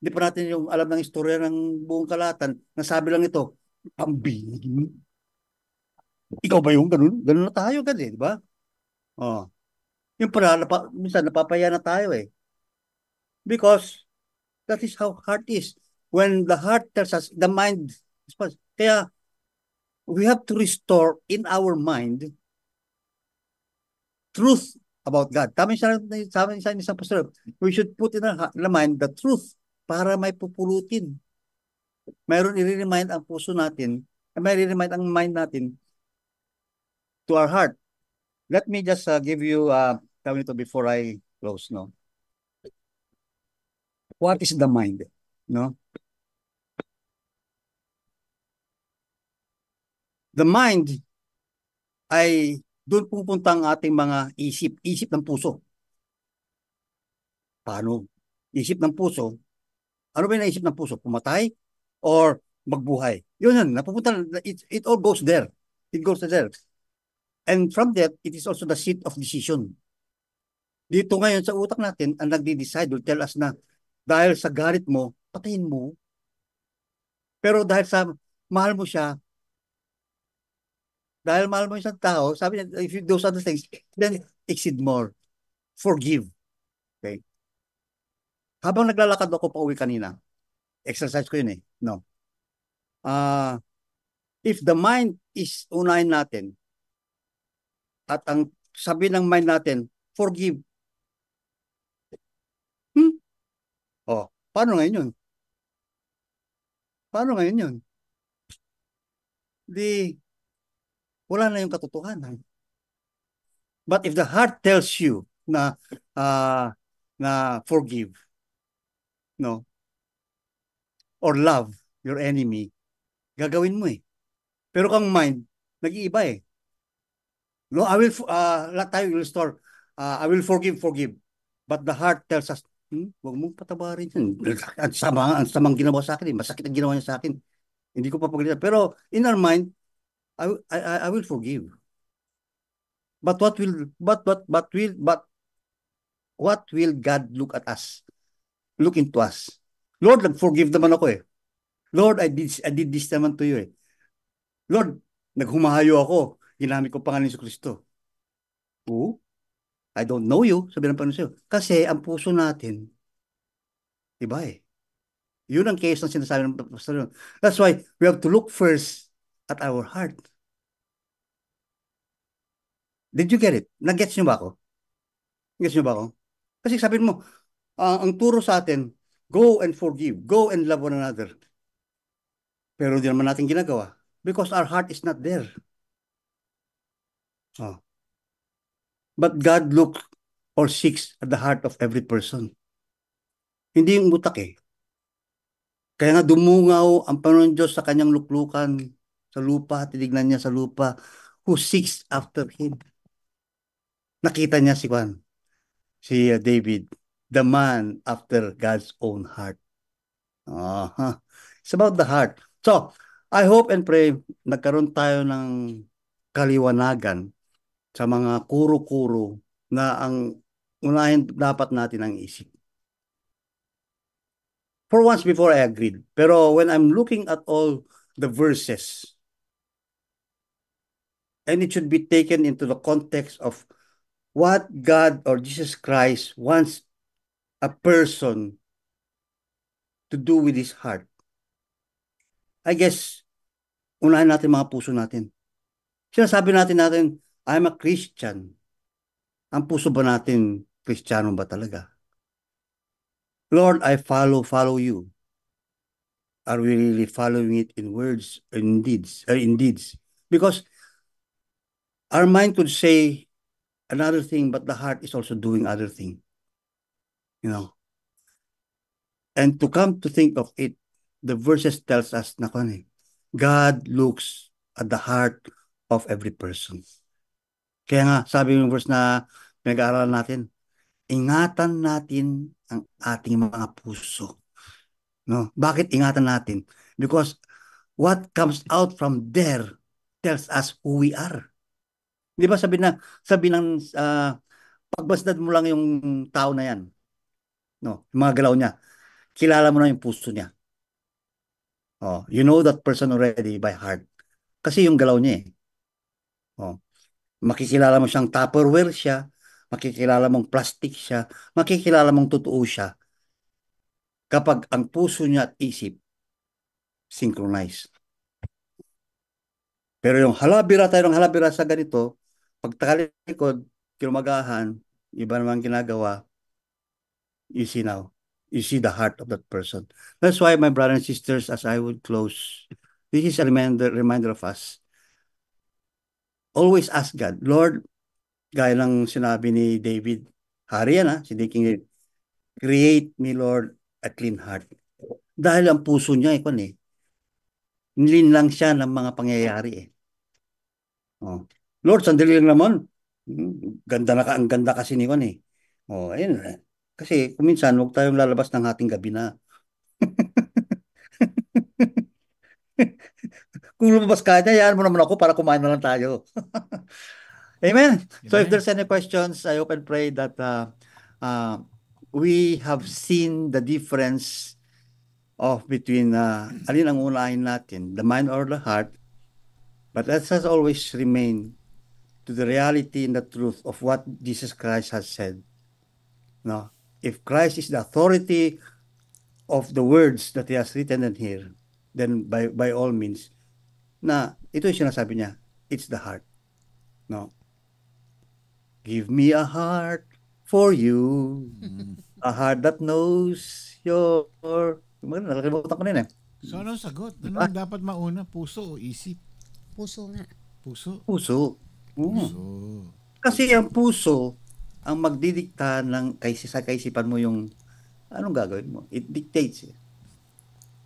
hindi pa natin yung alam ng istorya ng buong kalatan, nasabi lang ito, pambing. Ikaw ba yung ganun? Ganun na tayo kasi, di ba? Yung pala, minsan napapaya na tayo eh. Because that is how heart is. When the heart tells us, the mind responds. Kaya, we have to restore in our mind truth about God. Tama yung isang pastor, we should put in our mind the truth para may pupulutin. Mayroon i-remind ang puso natin, may i-remind ang mind natin to our heart. Let me just give you before I close, no? What is the mind? No? The mind ay doon pupunta ang ating mga isip ng puso. Paano? Isip ng puso. Ano ba yung naisip ng puso? Pumatay or magbuhay? Yun. Napupunta, it all goes there. It goes there. And from that, it is also the seat of decision. Dito ngayon sa utak natin, ang nagde-decide will tell us na dahil sa galit mo, patayin mo. Pero dahil sa mahal mo siya, dahil mahal mo isang tao, sabi niya, if you do other things, then exceed more. Forgive. Okay? Habang naglalakad ako pa uwi kanina, exercise ko yun eh. No. If the mind is unahin natin, at ang sabi ng mind natin, forgive. Paano ngayon yun? Paano ngayon yun? Wala na yung katotohanan. But if the heart tells you na forgive, no, or love your enemy, gagawin mo eh. Pero kang mind, nag-iiba eh. No, I will, lahat tayo will restore. I will forgive. But the heart tells us, huwag mong patawarin yun. Ang samang ginawa sa akin, masakit ang ginawa niya sa akin. Hindi ko papagalitan. Pero in our mind, I will forgive. But what will God look at us? Look into us. Lord, nag-forgive naman ako eh. Lord, I did this naman to you eh. Lord, naghumahayo ako. Ginamit ko pangalan ni Kristo. Oo. I don't know you. Sabi ng Panginoon sa'yo. Kasi ang puso natin, iba eh. Yun ang case ng sinasabi ng Pastor. That's why we have to look first at our heart. Did you get it? Nag-gets nyo ba ako? Gets nyo ba ako? Kasi sabihin mo, ang turo sa atin, go and forgive. Go and love one another. Pero hindi naman natin ginagawa. Because our heart is not there. Oh. But God looks or seeks at the heart of every person. Hindi yung utak eh. Kaya nga dumungaw ang Panginoon Diyos sa kanyang luklukan sa lupa, tinignan niya sa lupa, who seeks after Him. Nakita niya si Juan, si David, the man after God's own heart. It's about the heart. So, I hope and pray nagkaroon tayo ng kaliwanagan sa mga kuro-kuro na ang unahin dapat natin ang isip. For once before I agreed. Pero when I'm looking at all the verses, and it should be taken into the context of what God or Jesus Christ wants a person to do with his heart. I guess, unahin natin mga puso natin. Sinasabi natin, I'm a Christian. Ang puso ba natin, Kristiyano ba talaga? Lord, I follow you. Are we really following it in words or in deeds? Because our mind could say another thing, but the heart is also doing other thing. You know? And to come to think of it, the verses tells us na God looks at the heart of every person. Kaya nga, sabi yung verse na pinag-aaralan natin, ingatan natin ang ating mga puso. No? Bakit ingatan natin? Because what comes out from there tells us who we are. Di ba sabi ng pagbasdad mo lang yung tao na yan. No, yung mga galaw niya. Kilala mo na yung puso niya. Oh, you know that person already by heart. Kasi yung galaw niya eh. Oh, makikilala mo siyang Tupperware siya, makikilala mong plastic siya, makikilala mong totoo siya kapag ang puso niya at isip synchronized. Pero yung halabira sa ganito, pag takalikod, kilumagahan, iba naman ginagawa, you see the heart of that person. That's why, my brothers and sisters, as I would close, this is a reminder of us. Always ask God, Lord, gaya ng sinabi ni David, hari yan si King David, create me, Lord, a clean heart. Dahil ang puso niya, nilinlang siya ng mga pangyayari Oh. Lord, sandali lang naman. Ang ganda kasi ni Juan Oh, ayun. Kasi kuminsan, huwag tayong lalabas ng ating gabi na. Kung lumabas ka niya, yaan mo naman ako para kumain na lang tayo. Amen. So if there's any questions, I hope and pray that we have seen the difference of between alin ang unahin natin, the mind or the heart. But let us always remain to the reality and the truth of what Jesus Christ has said. No? If Christ is the authority of the words that He has written in here, then by all means, na ito yung sinasabi niya, it's the heart. No? Give me a heart for you, a heart that knows your... Nakalimutan ko nila So anong sagot? Anong dapat mauna? Puso o isip? Puso nga. Puso. Kasi ang puso ang magdidikta ng sa kaisipan mo yung anong gagawin mo. It dictates.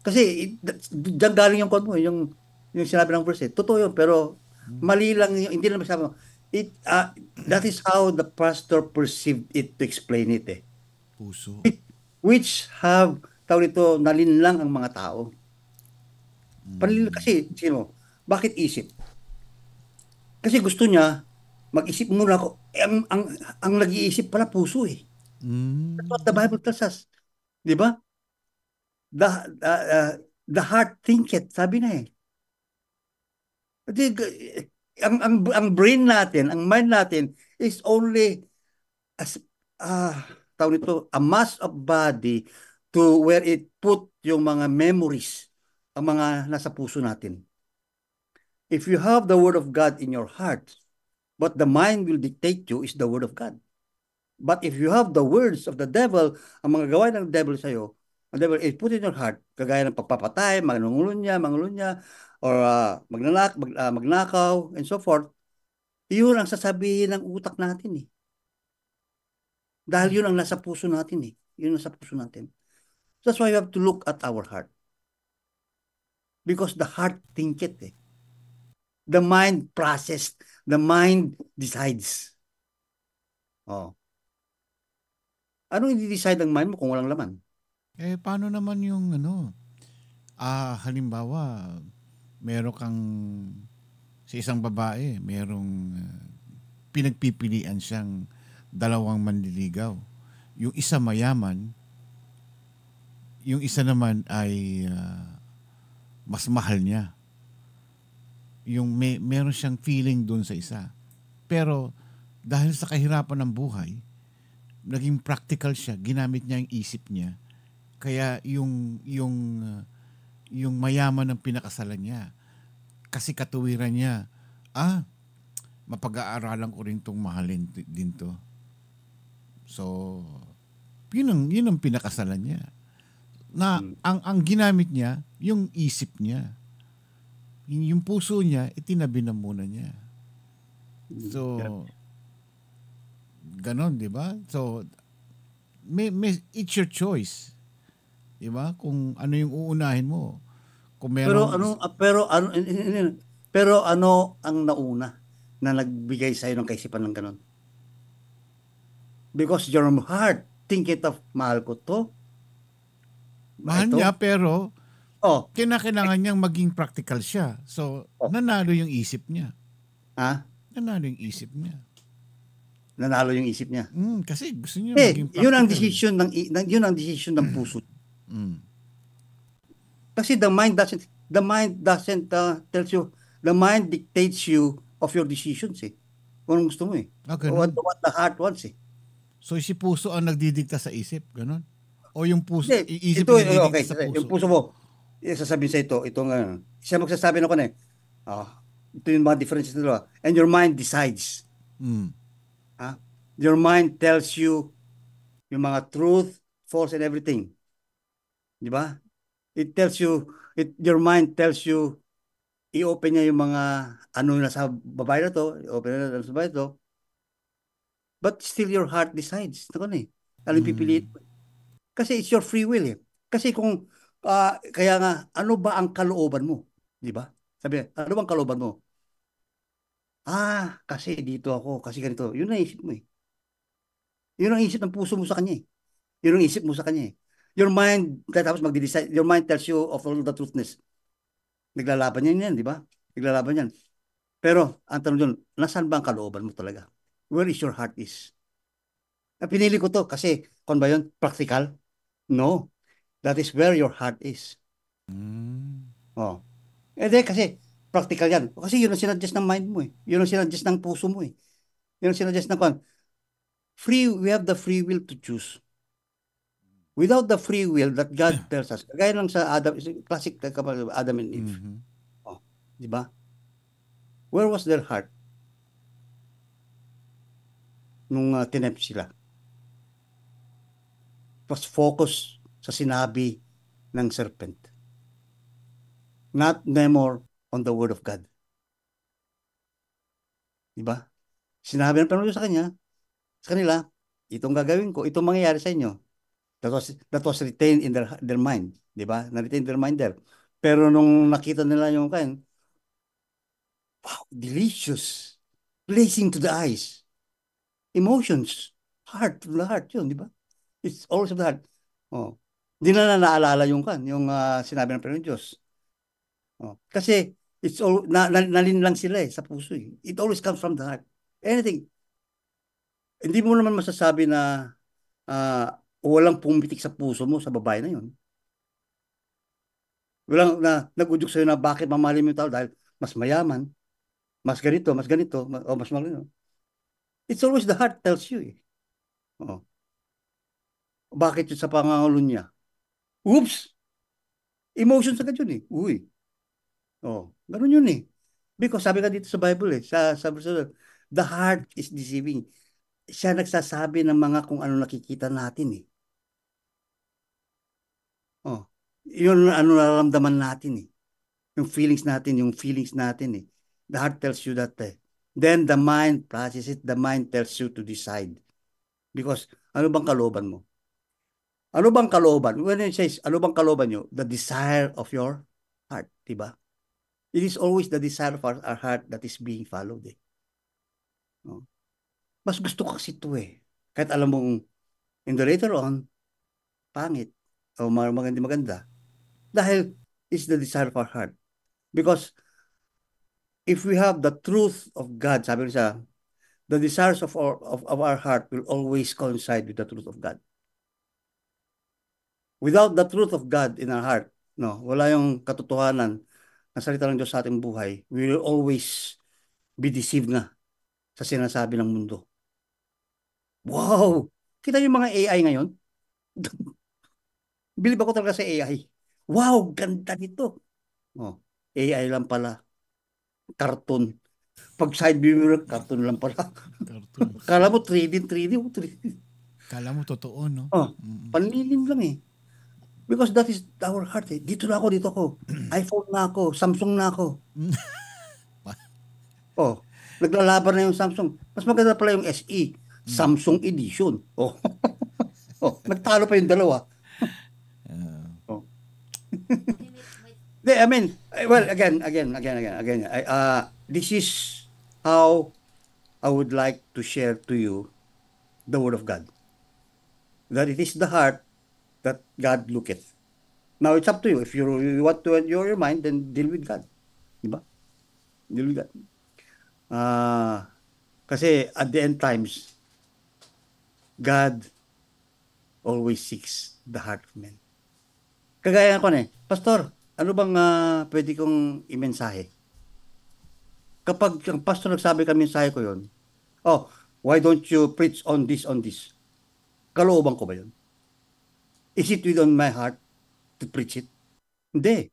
Kasi diyan galing yung yung sinabi ng verse. Totoo yun, pero Mali lang yung, hindi naman sabi mo. That is how the pastor perceived it to explain it eh. Puso. Which have, tawag ito, nalinlang ang mga tao. Kasi, sino? Bakit isip? Kasi gusto niya, mag-isip muna ako. Ang nag-iisip pala puso eh. That's what the Bible tells us. Di ba? The heart thinketh, sabi na eh. Ang brain natin, ang mind natin is only as tawag nito, a mass of body to where it put yung mga memories, ang mga nasa puso natin. If you have the word of God in your heart, what the mind will dictate you is the word of God. But if you have the words of the devil, ang mga gawain ng devil sa'yo, ang devil is put in your heart, kagaya ng pagpapatay, mangungulunya, or magnakaw, and so forth, yun ang sasabihin ng utak natin eh. Dahil yun ang nasa puso natin eh. Yun ang nasa puso natin. That's why you have to look at our heart. Because the heart thinketh eh. The mind processed. The mind decides. Oh. Anong i-decide ang mind mo kung walang laman? Paano naman yung halimbawa, meron kang sa isang babae, merong pinagpipilian siyang dalawang manliligaw. Yung isa mayaman, yung isa naman ay mas mahal niya. Yung meron siyang feeling doon sa isa. Pero dahil sa kahirapan ng buhay, naging practical siya, ginamit niya yung isip niya. Kaya yung mayaman ang pinakasalan niya. Kasi katuwiran niya, mapag-aaralan ko rin tong mahalin din to. So, yun ang pinakasalan niya. Na ang ginamit niya, yung isip niya. Yung puso niya, itinabi na muna niya. So, ganon, di ba? So, it's your choice. Di ba? Kung ano yung uunahin mo. Kung meron, pero ano ang nauna na nagbigay sa'yo ng kaisipan ng ganon? Because your heart think it of mahal ko to. Mahal niya, pero kinakailangan niyang maging practical siya. So, nanalo yung isip niya. Nanalo yung isip niya. Nanalo yung isip niya? Kasi gusto niya maging practical. Yun ang decision ng puso. Kasi the mind doesn't tells you, the mind dictates you of your decisions eh. Kung anong gusto mo eh. What the heart wants eh. So, si puso ang nagdidikta sa isip, ganon? O yung puso, isip ito, ang nagdidikta sa puso? Yung puso mo, sasabihin sa ito nga, siya magsasabi na ko na ito yung mga differences nila. And your mind decides. Your mind tells you yung mga truth, false, and everything. Di ba? It tells you, your mind tells you, i-open niya yung mga ano na sa babae na to, i-open na sa babae na to. But still your heart decides. Ano eh? Anong pipiliin mo? Kasi it's your free will eh. Kasi kung, kaya nga, ano ba ang kalooban mo? Di ba? Sabi, ano bang kalooban mo? Kasi dito ako, kasi ganito. Yun ang isip mo eh. Yun ang isip ng puso mo sa kanya eh. Yun ang isip mo sa kanya eh. Your mind, tapos magde-decide, your mind tells you of all the truthness. Naglalaban yan, di ba? Naglalaban yan. Pero, ang tanong dun, nasaan ba ang kalooban mo talaga? Where is your heart is? Pinili ko to kasi, kung ba yun, practical? No. That is where your heart is. Kasi, practical yan. Kasi yun ang sinadjust ng mind mo eh. Yun ang sinadjust ng puso mo eh. Yun ang sinadjust ng we have the free will to choose. Without the free will that God tells us, kagaya lang sa Adam, classic Adam and Eve. Di ba? Where was their heart? Nung tinempt sila. It was focused sa sinabi ng serpent. Not more on the word of God. Diba? Sinabi ng Panginoon sa kanila, itong gagawin ko, itong mangyayari sa inyo. That was retained in their mind. Diba? Na-retain their mind there. Pero nung nakita nila yung Wow, delicious. Pleasing to the eyes. Emotions. Heart, to the heart yun, di ba? It's always of the heart. Oh. Hindi na naalala yung sinabi ng Panginoon Diyos. Oh. Kasi it's all nalinlang sila sa puso eh. It always comes from the heart. Anything. Hindi mo naman masasabi na walang pumitik sa puso mo sa babae na yun. Walang nag-udyok sa'yo na bakit mamahalin mo yung tao dahil mas mayaman, mas ganito, o mas malino. It's always the heart tells you eh. Oh. Bakit yun sa pangangulo niya? Oops! Emotions agad yun eh. Uy. Oh, ganun yun eh. Because sabi ka dito sa Bible eh, the heart is deceiving. Siya nagsasabi ng mga kung ano nakikita natin eh. Oh, yun ano nararamdaman natin eh. Yung feelings natin eh. The heart tells you that eh. Then the mind processes it, the mind tells you to decide. Because ano bang kalooban mo? Ano bang kalooban? When it says, ano bang kalooban nyo? The desire of your heart, diba? It is always the desire of our heart that is being followed eh. No? Mas gusto ko kasi ito eh. Kahit alam mong, in the later on, pangit, o maganda. Dahil, it's the desire of our heart. Because, if we have the truth of God, sabi ko siya, the desires of our heart will always coincide with the truth of God. Without the truth of God in our heart, no, wala yung katotohanan ng salita ng Diyos sa ating buhay, we will always be deceived na sa sinasabi ng mundo. Wow! Kita yung mga AI ngayon? Bilib ako talaga sa AI. Wow! Ganda nito. Oh, AI lang pala. Cartoon. Pag side view, cartoon lang pala. Cartoon. Kala mo 3D. Kala mo totoo, no? Oh, panlilin lang eh. Because that is our heart eh. Dito ako. iPhone na ako. Samsung na ako. Oh, naglalaban na yung Samsung. Mas maganda pala yung SE. Samsung Edition. Oh. Oh, nagtalo pa yung dalawa. Oh. I mean, well, again. This is how I would like to share to you the Word of God. That it is the heart that God looketh. Now, it's up to you. If you want to enjoy your mind, then deal with God. Diba? Deal with God. Kasi at the end times, God always seeks the heart of men. Kagaya ko na Pastor, ano bang pwede kong imensahe? Kapag ang pastor nagsabi kami mensahe ko yon, oh, why don't you preach on this? Kalooban ko ba yun? Is it within my heart to preach it? Hindi.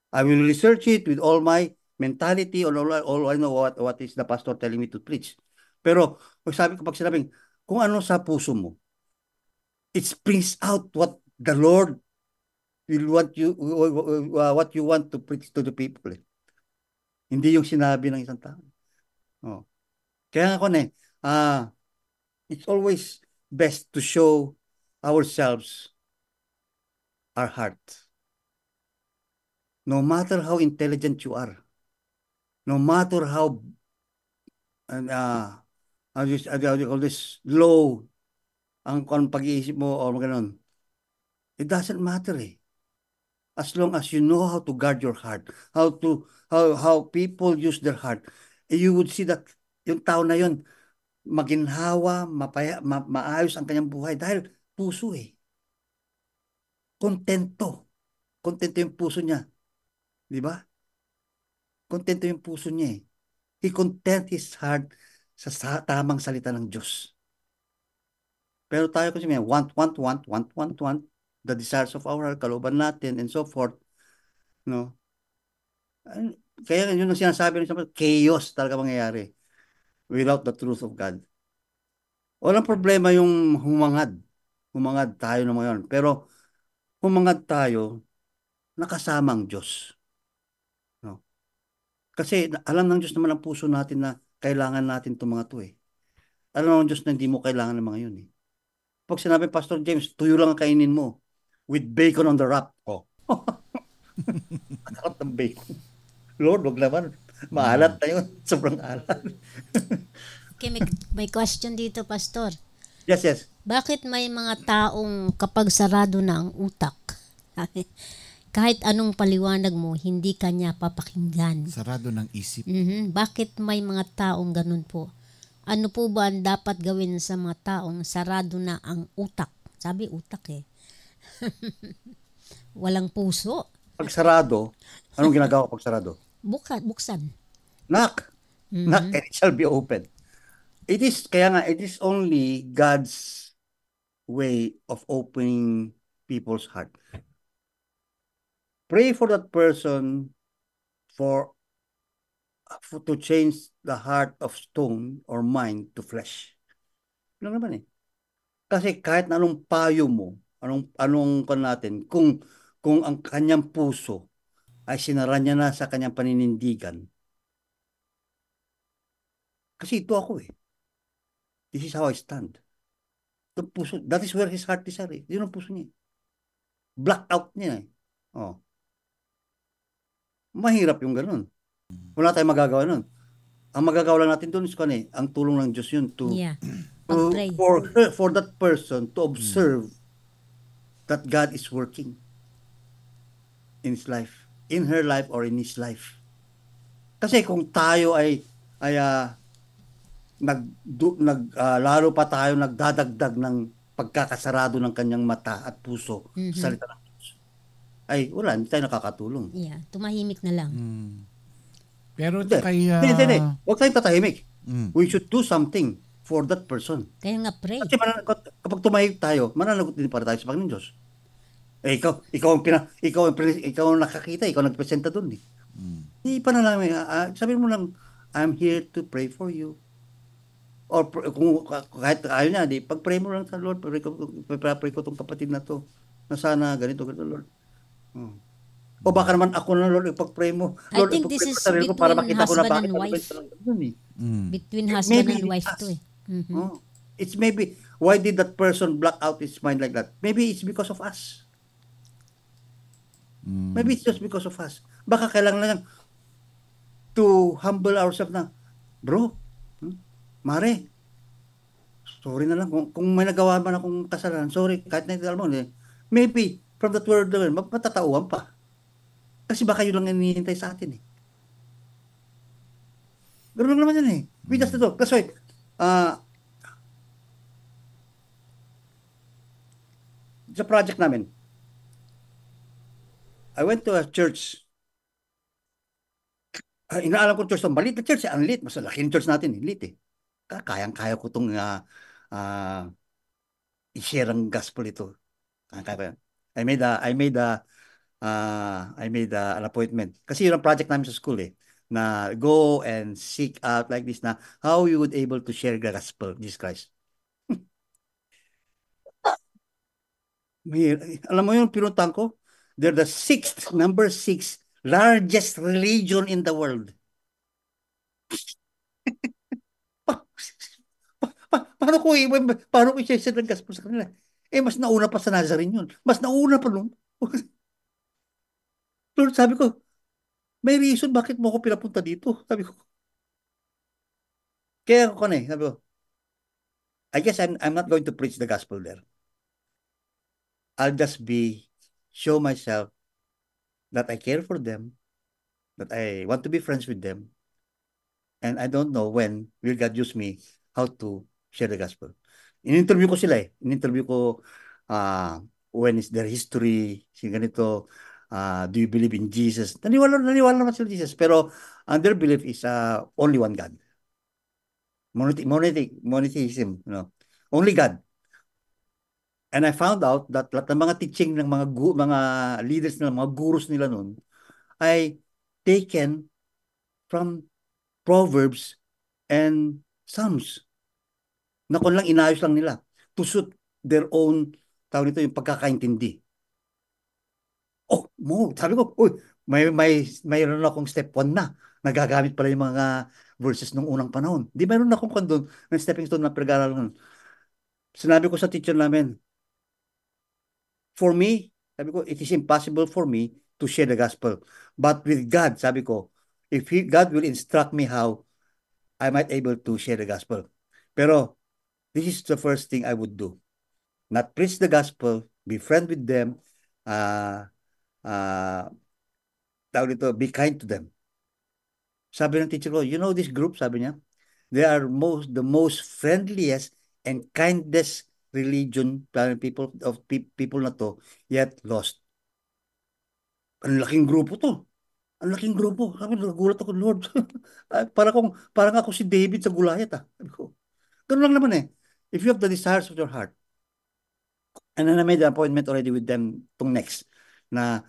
I will research it with all my mentality, all I know what is the pastor telling me to preach. Pero pag sinabing, kung ano sa puso mo, it brings out what the Lord will want you, what you want to preach to the people. Eh. Hindi yung sinabi ng isang tao. Oh. Kaya ako it's always best to show ourselves our heart. No matter how intelligent you are, no matter how low ang pag-iisip mo o gano'n, it doesn't matter eh. As long as you know how to guard your heart, how people use their heart, you would see that yung tao na yun, maginhawa, maayos ang kanyang buhay dahil puso eh. Kontento yung puso niya. Di ba? Kontento yung puso niya eh. He content his heart sa tamang salita ng Diyos. Pero tayo kasi may want, the desires of our heart, kalooban natin, and so forth. No? Kaya yun ang sinasabi ng chaos talaga mangyayari without the truth of God. Walang problema yung humangad. Humangad tayo ng mga yun. Pero humangad tayo, nakasama ang Diyos. No? Kasi alam ng Diyos naman ang puso natin na kailangan natin itong mga to eh. Alam ng Diyos na hindi mo kailangan ng mga yun eh. Pag sinabi, Pastor James, tuyo lang ang kainin mo with bacon on the wrap. Oh. Ang harap ng bacon. Lord, wag naman. Maalat na yun. Sobrang alat. Okay, may question dito, Pastor. Yes, yes. Bakit may mga taong kapag sarado na ang utak, kahit anong paliwanag mo, hindi kanya papakinggan? Sarado ng isip. Bakit may mga taong ganun po? Ano po ba ang dapat gawin sa mga taong sarado na ang utak? Sabi utak eh. Walang puso. Pag sarado, anong ginagawa pag sarado? Buksan. Knock. Knock and it shall be open. It is only God's way of opening people's heart. Pray for that person to change the heart of stone or mind to flesh. Ano naman eh. Kasi kahit na anong payo mo, anong natin, kung ang kanyang puso ay sinara niya na sa kanyang paninindigan. Kasi ito ako eh. This is how I stand. The puso, that is where his heart is at eh. Yun ang puso niya. Black out niya eh. Oh. Mahirap yung ganun. Wala tayong magagawa nun. Ang magagawa lang natin doon is ang tulong ng Diyos yun for that person to observe that God is working in his life, in her life or in his life. Kasi kung tayo ay lalo pa tayo nagdadagdag ng pagkakasarado ng kanyang mata at puso sa salita ng Diyos, ay wala, hindi tayo nakakatulong. Yeah, tumahimik na lang. Pero kaya... Hindi. Huwag tayong tatahimik. We should do something for that person. Kaya nga pray. Kasi kapag tumahimik tayo, mananagot din para tayo sa Panginoon Diyos. Ikaw ang nakakita, ikaw nagpresenta doon eh. Hindi pa na lang, sabihin mo lang, I'm here to pray for you. Or kung kahit ayaw niya, pag-pray mo lang sa Lord, pray ko itong kapatid na to, na sana ganito, Lord. O baka naman ako na, Lord, ipag-pray mo. Lord, I think this is between husband and wife. Between husband and wife to eh. It's maybe, why did that person block out his mind like that? Maybe it's because of us. Maybe it's just because of us. Baka kailangan lang to humble ourselves na, bro, Mare, sorry na lang. Kung may nagawa man akong kasalanan, sorry, kahit na alam mo, maybe, from that word naman, matatauhan pa. Kasi baka yun lang hinihintay sa atin eh. Ganoon lang naman yan eh. We just do. Kasi, sa project namin, I went to a church. Inaalam ko church, maliit na church, ang liit. Mas laki yung church natin, liit eh. Kayang-kaya ko itong i-share ang gospel ito. Kaya. I made an appointment. Kasi yun ang project namin sa school eh. Na go and seek out like this na how you would able to share the gospel, Jesus Christ. Alam mo yun, pinuntahan ko? They're the number 6 largest religion in the world. Paano ko i-share ng gospel sa kanila? Mas nauna pa sa Nazarene yun. Mas nauna pa nun. Lord, sabi ko, may reason bakit mo ako pinapunta dito. Sabi ko. Kaya ako sabi ko, I guess I'm not going to preach the gospel there. I'll just show myself that I care for them, that I want to be friends with them, and I don't know when will God use me how to share the gospel. In-interview ko sila eh. In-interview ko when is their history, ganito, do you believe in Jesus? Naniwala naman sila Jesus, pero their belief is only one God. Monotheism, only God. And I found out that lahat ng mga teaching ng mga leaders nila, mga gurus nila noon, ay taken from Proverbs and Psalms. Na kung lang inayos lang nila to suit their own, tawag nito yung pagkakaintindi. Sabi ko, mayroon akong step 1 na. Nagagamit pala yung mga verses nung unang panahon. Di mayroon akong kondon ng stepping stone na pag-aaralan. Sinabi ko sa teacher namin, for me, sabi ko, it is impossible for me to share the gospel. But with God, sabi ko, if God will instruct me how I might able to share the gospel. Pero this is the first thing I would do. Not preach the gospel, be friend with them, tawag dito, be kind to them. Sabi ng teacher ko, you know this group, sabi niya, they are the most friendliest and kindest religion people na to, yet lost. Ang laking grupo to. Ang laking grupo. Sabi, nagulat ako, Lord. Parang ako si David sa Goliath, ah. Sabi ko, ganun lang naman eh. If you have the desires of your heart, and then I made an appointment already with them tong next, na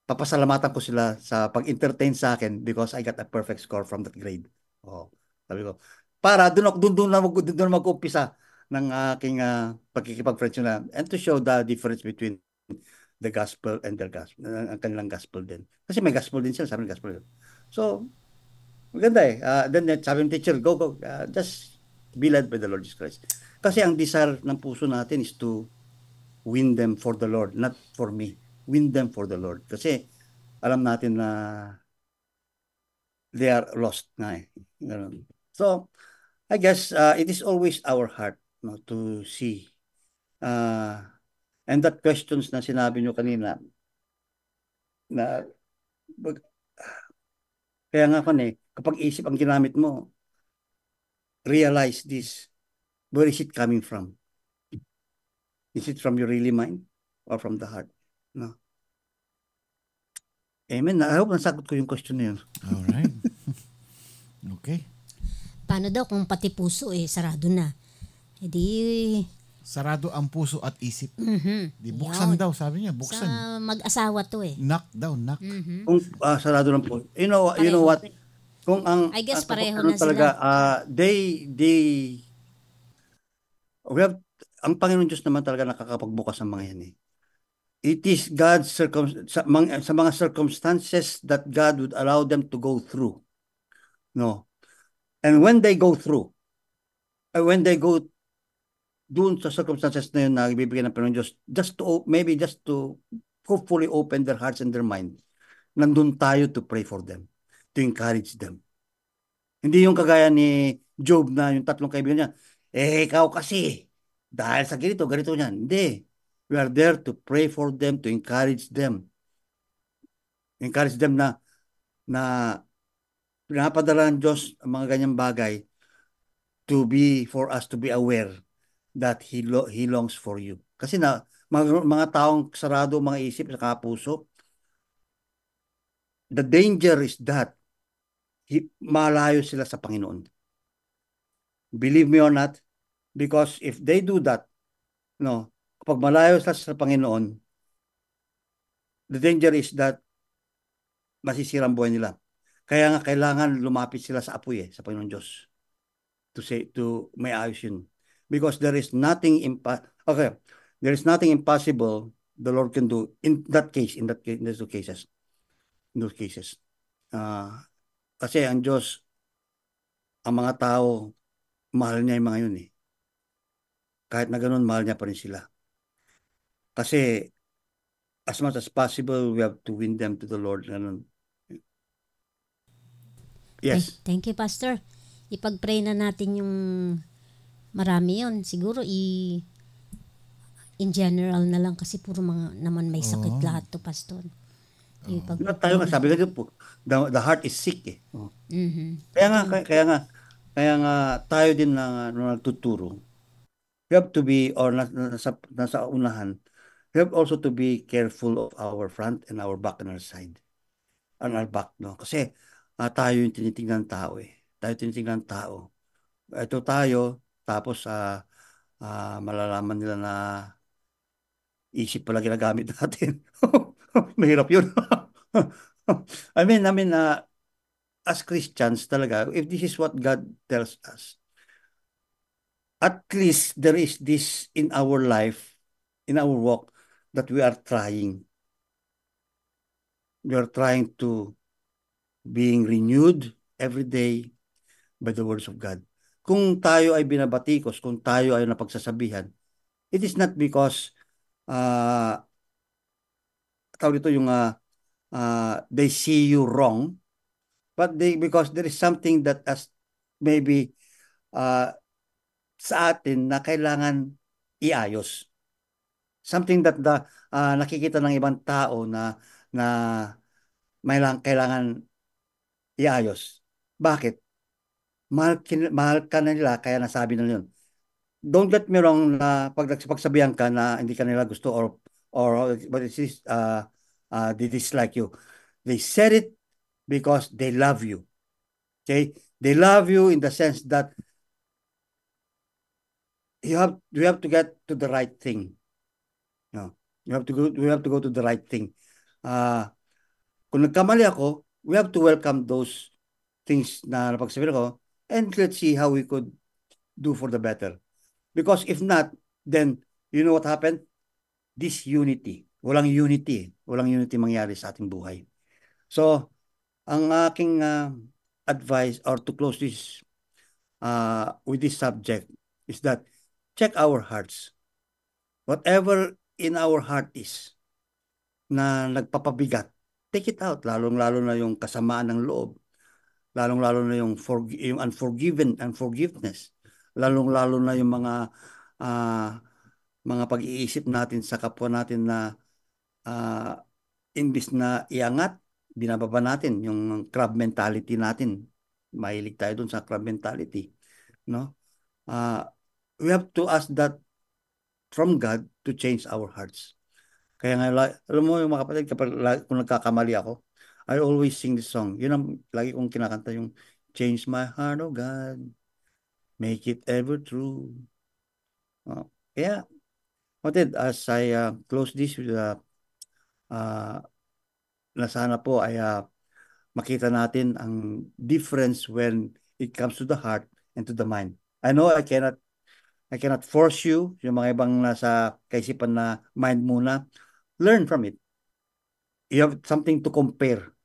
papasalamatan ko sila sa pag-entertain sa akin because I got a perfect score from that grade. Oh, sabi ko, para doon na mag-umpisa ng aking pagkikipag-friendship na, and to show the difference between the gospel and their gospel, ang kanilang gospel din. Kasi may gospel din sila, sabi ng gospel. So, maganda eh. Then sabi ng teacher, go, just be led by the Lord Jesus Christ. Kasi ang desire ng puso natin is to win them for the Lord, not for me. Win them for the Lord. Kasi alam natin na they are lost na eh. So, I guess it is always our heart to see. And that questions na sinabi nyo kanina, na kaya nga kapag isip ang ginamit mo, realize this. Where is it coming from? Is it from your really mind or from the heart? No. Amen. I hope nasagot ko yung question na yun. Alright. Okay. Paano daw kung pati puso sarado na? Sarado ang puso at isip. Di buksan Yun. daw, sabi niya, buksan. Sa mag-asawa to Knock daw, knock. Kung sarado lang po. You know what? Kung ang I guess pareho ano na talaga, sila. we have, ang Panginoon Diyos naman talaga nakakapagbukas ng mga yan eh. It is God's sa mga circumstances that God would allow them to go through. No. And when they go through, when they go doon sa circumstances na yun na ibibigay ng Panginoon Diyos, just to hopefully open their hearts and their mind, nandun tayo to pray for them, to encourage them. Hindi yung kagaya ni Job na yung tatlong kaibigan niya, ikaw kasi, dahil sa ganito niyan. Hindi. We are there to pray for them, to encourage them. Encourage them na pinapadala ng Diyos ang mga ganyang bagay for us to be aware that He longs for you. Kasi mga taong sarado, mga isip, sa puso, the danger is that malayo sila sa Panginoon. Believe me or not, because if they do that, kapag malayo sila sa Panginoon, the danger is that masisira ang buhay nila. Kaya nga kailangan lumapit sila sa apoy sa Panginoon Diyos to may ayos yun. Because there is nothing impossible the Lord can do in those cases. Kasi ang Diyos, ang mga tao, mahal niya yung mga yun eh. Kahit na ganun, mahal niya pa rin sila. Kasi as much as possible, we have to win them to the Lord. Ganun. Yes. Thank you, Pastor. Ipag-pray na natin yung marami yun. Siguro in general na lang kasi puro mga naman may sakit lahat to, Pastor. Tayo nga, sabi nga po, the heart is sick eh. Kaya nga tayo din na nagtuturo. We have to be, or nasa unahan, we have also to be careful of our front and our back and our side. On our back, no? Kasi tayo yung tinitingnan ng tao eh. Tayo tinitingnan ng tao. Ito tayo, tapos malalaman nila na isip pala ginagamit natin. Mahirap yun. I mean, as Christians talaga, if this is what God tells us, at least there is this in our life, in our walk, that we are trying. We are trying to being renewed every day by the words of God. Kung tayo ay binabatikos, kung tayo ay napagsasabihan, it is not because tawag dito yung they see you wrong, But because there is something that as maybe sa atin na kailangan iayos. Something that nakikita ng ibang tao na may kailangan iayos. Bakit? Mahal ka na nila kaya nasabi na yun. Don't get me wrong na pagsabihan ka na hindi ka nila gusto or what is this, they dislike you. They said it because they love you. Okay? They love you in the sense that you have to get to the right thing. No. You have to go to the right thing. Kung nagkamali ako, we have to welcome those things na napagsabihin ko and let's see how we could do for the better. Because if not, then you know what happened? Disunity. Walang unity. Walang unity mangyari sa ating buhay. So, ang aking advice or to close this with this subject is that check our hearts. Whatever in our heart is na nagpapabigat, take it out. Lalong-lalo na yung kasamaan ng loob. Lalong-lalo na yung unforgiveness. Lalong-lalo na yung mga pag-iisip natin sa kapwa natin na imbis na iangat, binababa natin yung crab mentality natin. Mahilig tayo dun sa crab mentality. No? We have to ask that from God to change our hearts. Kaya nga, alam mo yung mga kapatid, kung nagkakamali ako, I always sing this song. Yun ang lagi kong kinakanta, yung change my heart, oh God, make it ever true. Kaya, kapatid, as I close this with na sana po ay makita natin ang difference when it comes to the heart and to the mind. I know I cannot force you, yung mga ibang nasa kaisipan na mind muna, learn from it. You have something to compare.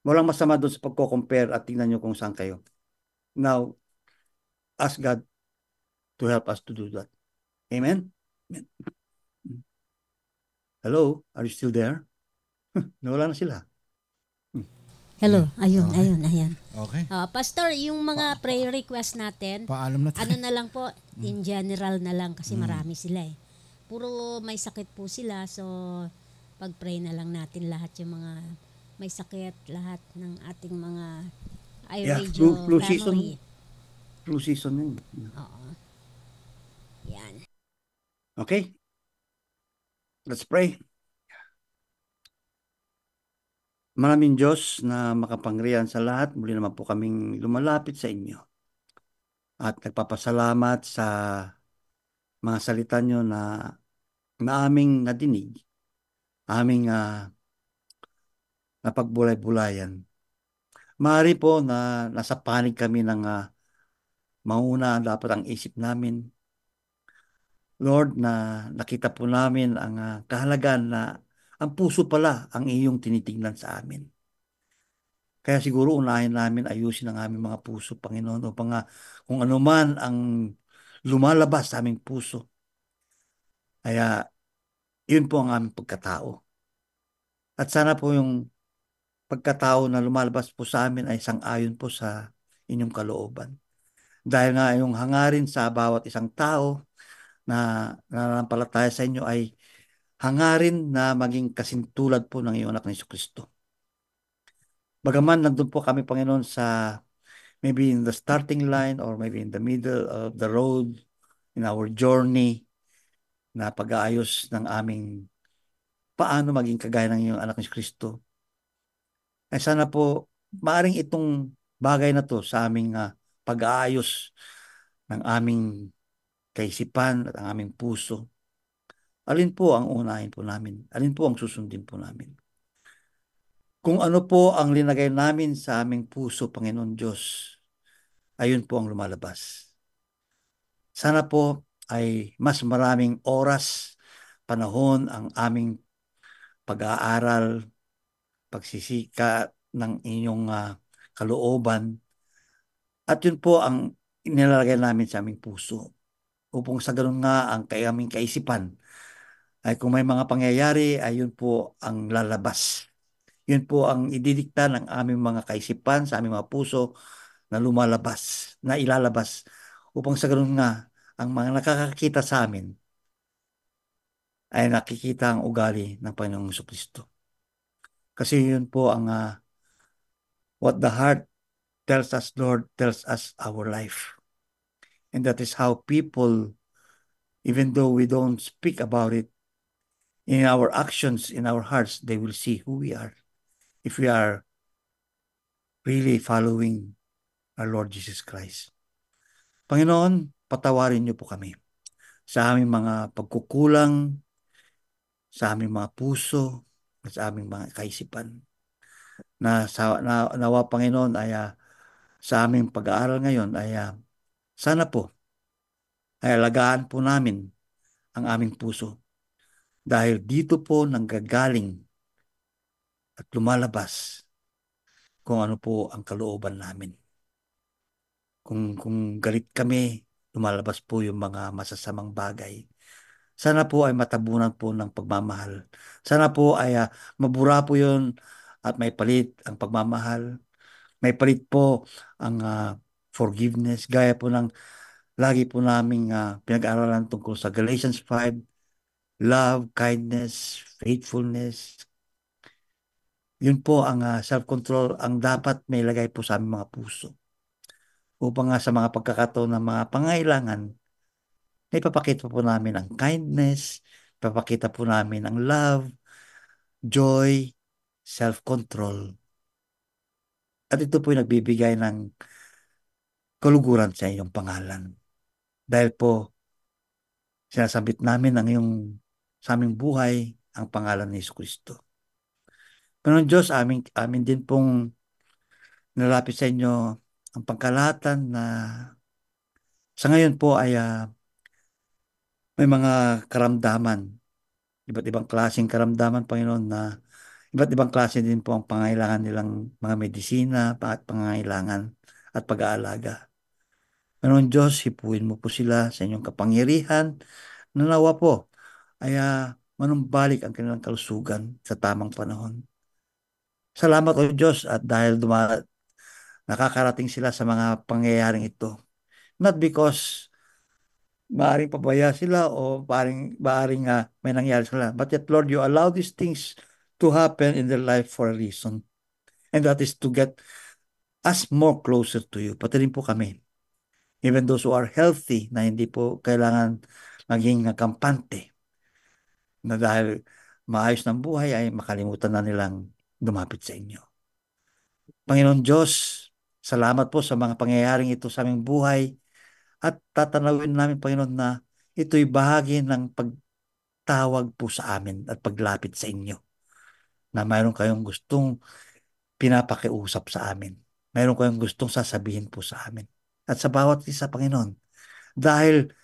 Walang masama doon sa pagko-compare at tingnan nyo kung saan kayo. Now, ask God to help us to do that. Amen? Amen. Hello? Are you still there? Nawala na sila. Hello, ayun. Okay. Pastor, yung mga prayer request natin, paalam na tayo. Ano na lang po, in general na lang kasi marami sila eh. Puro may sakit po sila, so pag-pray na lang natin lahat yung mga may sakit, lahat ng ating mga iRadio flu family. season. Flu season yun. Oo. Yan. Okay? Let's pray. Maraming Diyos na makapangyarihan sa lahat, muli naman po kaming lumalapit sa inyo. At nagpapasalamat sa mga salita nyo na aming nadinig, aming napagbulay-bulayan. Maaari po na nasa panig kami ng mauna dapat ang isip namin. Lord, na nakita po namin ang kahalagaan na ang puso pala ang iyong tinitingnan sa amin. Kaya siguro unahin namin ayusin ang aming mga puso, Panginoon, upang kung ano man ang lumalabas sa aming puso. Kaya yun po ang aming pagkatao. At sana po yung pagkatao na lumalabas po sa amin ay sang-ayon po sa inyong kalooban. Dahil nga yung hangarin sa bawat isang tao na nananampalataya sa inyo ay hangarin na maging kasintulad po ng iyong anak na Jesucristo. Bagaman nandun po kami, Panginoon, sa maybe in the starting line or maybe in the middle of the road in our journey na pag-aayos ng aming paano maging kagaya ng iyong anak ni Jesucristo. Ay sana po maaring itong bagay na to sa aming pag-aayos ng aming kaisipan at ang aming puso. Alin po ang unahin po namin? Alin po ang susundin po namin? Kung ano po ang linagay namin sa aming puso, Panginoon Diyos, ayun po ang lumalabas. Sana po ay mas maraming oras, panahon ang aming pag-aaral, pagsisika ng inyong kalooban. At yun po ang inilalagay namin sa aming puso. Upang sa ganun nga ang aming kaisipan ay kung may mga pangyayari, ay yun po ang lalabas. Yun po ang ididikta ng aming mga kaisipan, sa aming mga puso na lumalabas, na ilalabas upang sa ganun nga ang mga nakakakita sa amin ay nakikita ang ugali ng Panginoong Jesucristo. Kasi yun po ang what the heart tells us, Lord, tells us our life. And that is how people, even though we don't speak about it, in our actions, in our hearts, they will see who we are. If we are really following our Lord Jesus Christ. Panginoon, patawarin niyo po kami sa aming mga pagkukulang, sa aming mga puso, at sa aming mga kaisipan. Nawa Panginoon ay sa aming pag-aaral ngayon ay sana po ay alagaan po namin ang aming puso. Dahil dito po nanggagaling at lumalabas kung ano po ang kalooban namin. Kung galit kami, lumalabas po yung mga masasamang bagay. Sana po ay matabunan po ng pagmamahal. Sana po ay mabura po yun at may palit ang pagmamahal. May palit po ang forgiveness. Gaya po ng lagi po naming pinag-aaralan tungkol sa Galatians 5, love, kindness, faithfulness. Yun po ang self-control ang dapat may lagay po sa aming mga puso. Upang sa mga pagkakataon ng mga pangailangan, ipapakita po namin ang kindness, ipapakita po namin ang love, joy, self-control. At ito po yung nagbibigay ng kaluguran sa iyong pangalan. Dahil po, sinasabit namin sa aming buhay ang pangalan ni Jesucristo. Panginoon Diyos, amin din pong nalapit sa inyo ang pangkalahatan na sa ngayon po ay may mga karamdaman, iba't ibang klaseng karamdaman, Panginoon, na iba't ibang klase din po ang pangailangan nilang mga medisina at pangailangan at pag-aalaga. Panginoon Diyos, hipuin mo po sila sa inyong kapangyarihan, na nawa po ay manumbalik ang kanilang kalusugan sa tamang panahon. Salamat o Diyos at dahil nakakarating sila sa mga pangyayaring ito. Not because maaring pabaya sila o maaring may nangyari sila. But yet, Lord, you allow these things to happen in their life for a reason. And that is to get us more closer to you. Pati rin po kami. Even those who are healthy na hindi po kailangan maging kampante. Na dahil maayos ng buhay ay makalimutan na nilang lumapit sa inyo. Panginoon Diyos, salamat po sa mga pangyayaring ito sa aming buhay at tatanawin namin, Panginoon, na ito'y bahagi ng pagtawag po sa amin at paglapit sa inyo. Na mayroon kayong gustong pinapakiusap sa amin. Mayroon kayong gustong sasabihin po sa amin. At sa bawat isa, Panginoon, dahil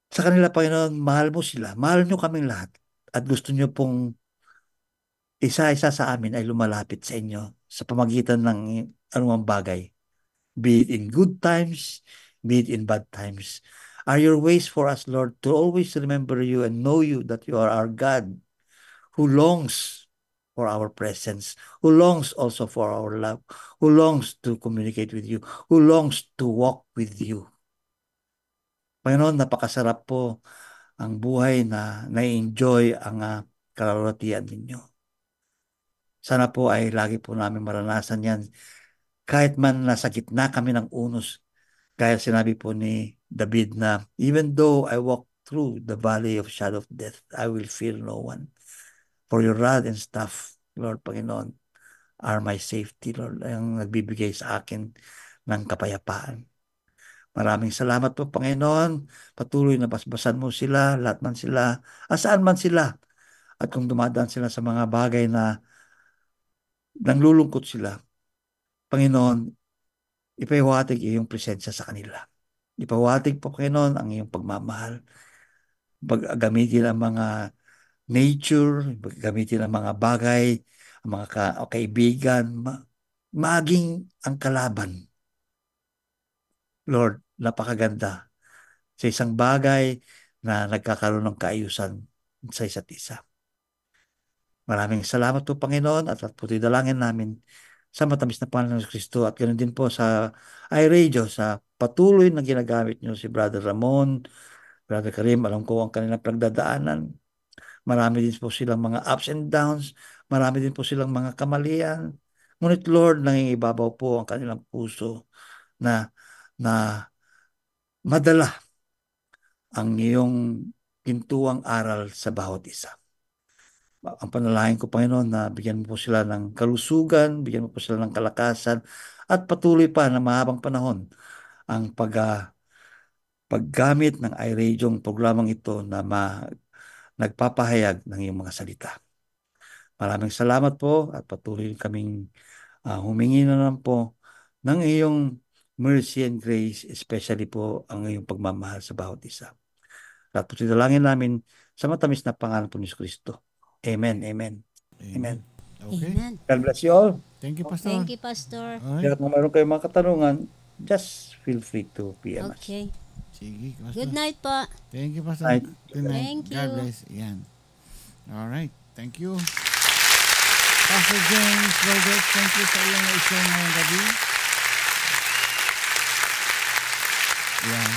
sa kanila, Panginoon, mahal mo sila, mahal nyo kaming lahat, at gusto nyo pong isa-isa sa amin ay lumalapit sa inyo sa pamagitan ng anumang bagay. Be it in good times, be it in bad times. Are your ways for us, Lord, to always remember you and know you that you are our God who longs for our presence, who longs also for our love, who longs to communicate with you, who longs to walk with you. Panginoon, napakasarap po ang buhay na na-enjoy ang kalawatian ninyo. Sana po ay lagi po namin maranasan yan. Kahit man nasa gitna kami ng unos, kaya sinabi po ni David na, even though I walk through the valley of shadow of death, I will fear no one. For your rod and staff, Lord Panginoon, are my safety, Lord, ang nagbibigay sa akin ng kapayapaan. Maraming salamat po, Panginoon. Patuloy na basbasan mo sila, lahat man sila, asaan man sila. At kung dumadaan sila sa mga bagay na nanglulungkot sila, Panginoon, ipahiwatig iyong presensya sa kanila. Ipahiwatig po, Panginoon, ang iyong pagmamahal. Gamitin ang mga nature, gamitin ang mga bagay, ang mga kaibigan, maging ang kalaban. Lord, napakaganda sa isang bagay na nagkakaroon ng kaayusan sa isa't isa. Maraming salamat po, Panginoon, at po dalangin namin sa matamis na pangalan ng Kristo at ganoon din po sa iRadio, sa patuloy na ginagamit nyo si Brother Ramon, Brother Karim. Alam ko ang kanilang pagdadaanan. Marami din po silang mga ups and downs. Marami din po silang mga kamalian. Ngunit Lord, nangingibabaw po ang kanilang puso na madala ang iyong pintuang aral sa bawat isa. Ang panalangin ko, Panginoon, na bigyan mo po sila ng kalusugan, bigyan mo po sila ng kalakasan, at patuloy pa na mahabang panahon ang paggamit ng iRadio, ang programang ito na nagpapahayag ng iyong mga salita. Maraming salamat po at patuloy kaming humingi na lang po ng iyong mercy and grace, especially po ang iyong pagmamahal sa bawat isa. At po dalangin namin sa matamis na pangalan po ni Kristo. Amen, amen, amen. Okay. Amen. God bless you all. Thank you, Pastor. Thank you, Pastor. Kaya kung mayroon kayong mga katanungan, just feel free to PM us. Okay. Sige, Pastor. Good night po. Thank you, Pastor. Night. Good night. Thank God you. bless. Yan. All right. Thank you. Pastor James Rogers, thank you sa iyong na-share ngayong gabi. Yan.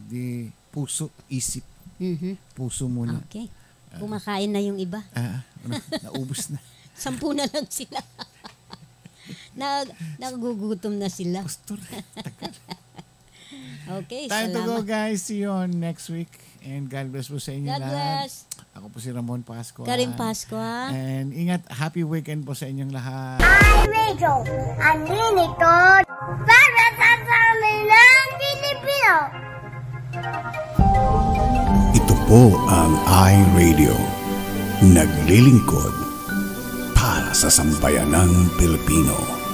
Di puso, isip. Puso muna. Okay. Kumakain na yung iba. Naubos na. 10 na lang sila. Nagugutom na sila. Pastor, okay, time to go, salamat. guys. See you on next week. And God bless po sa inyo God lahat. bless. Ako po si Ramon Pascua. Karim Pascua. And ingat, happy weekend po sa inyong lahat. iRadio, Unlimited, para sa sanlilang Pilipino. Ito po ang iRadio. Naglilingkod para sa sambayanang Pilipino.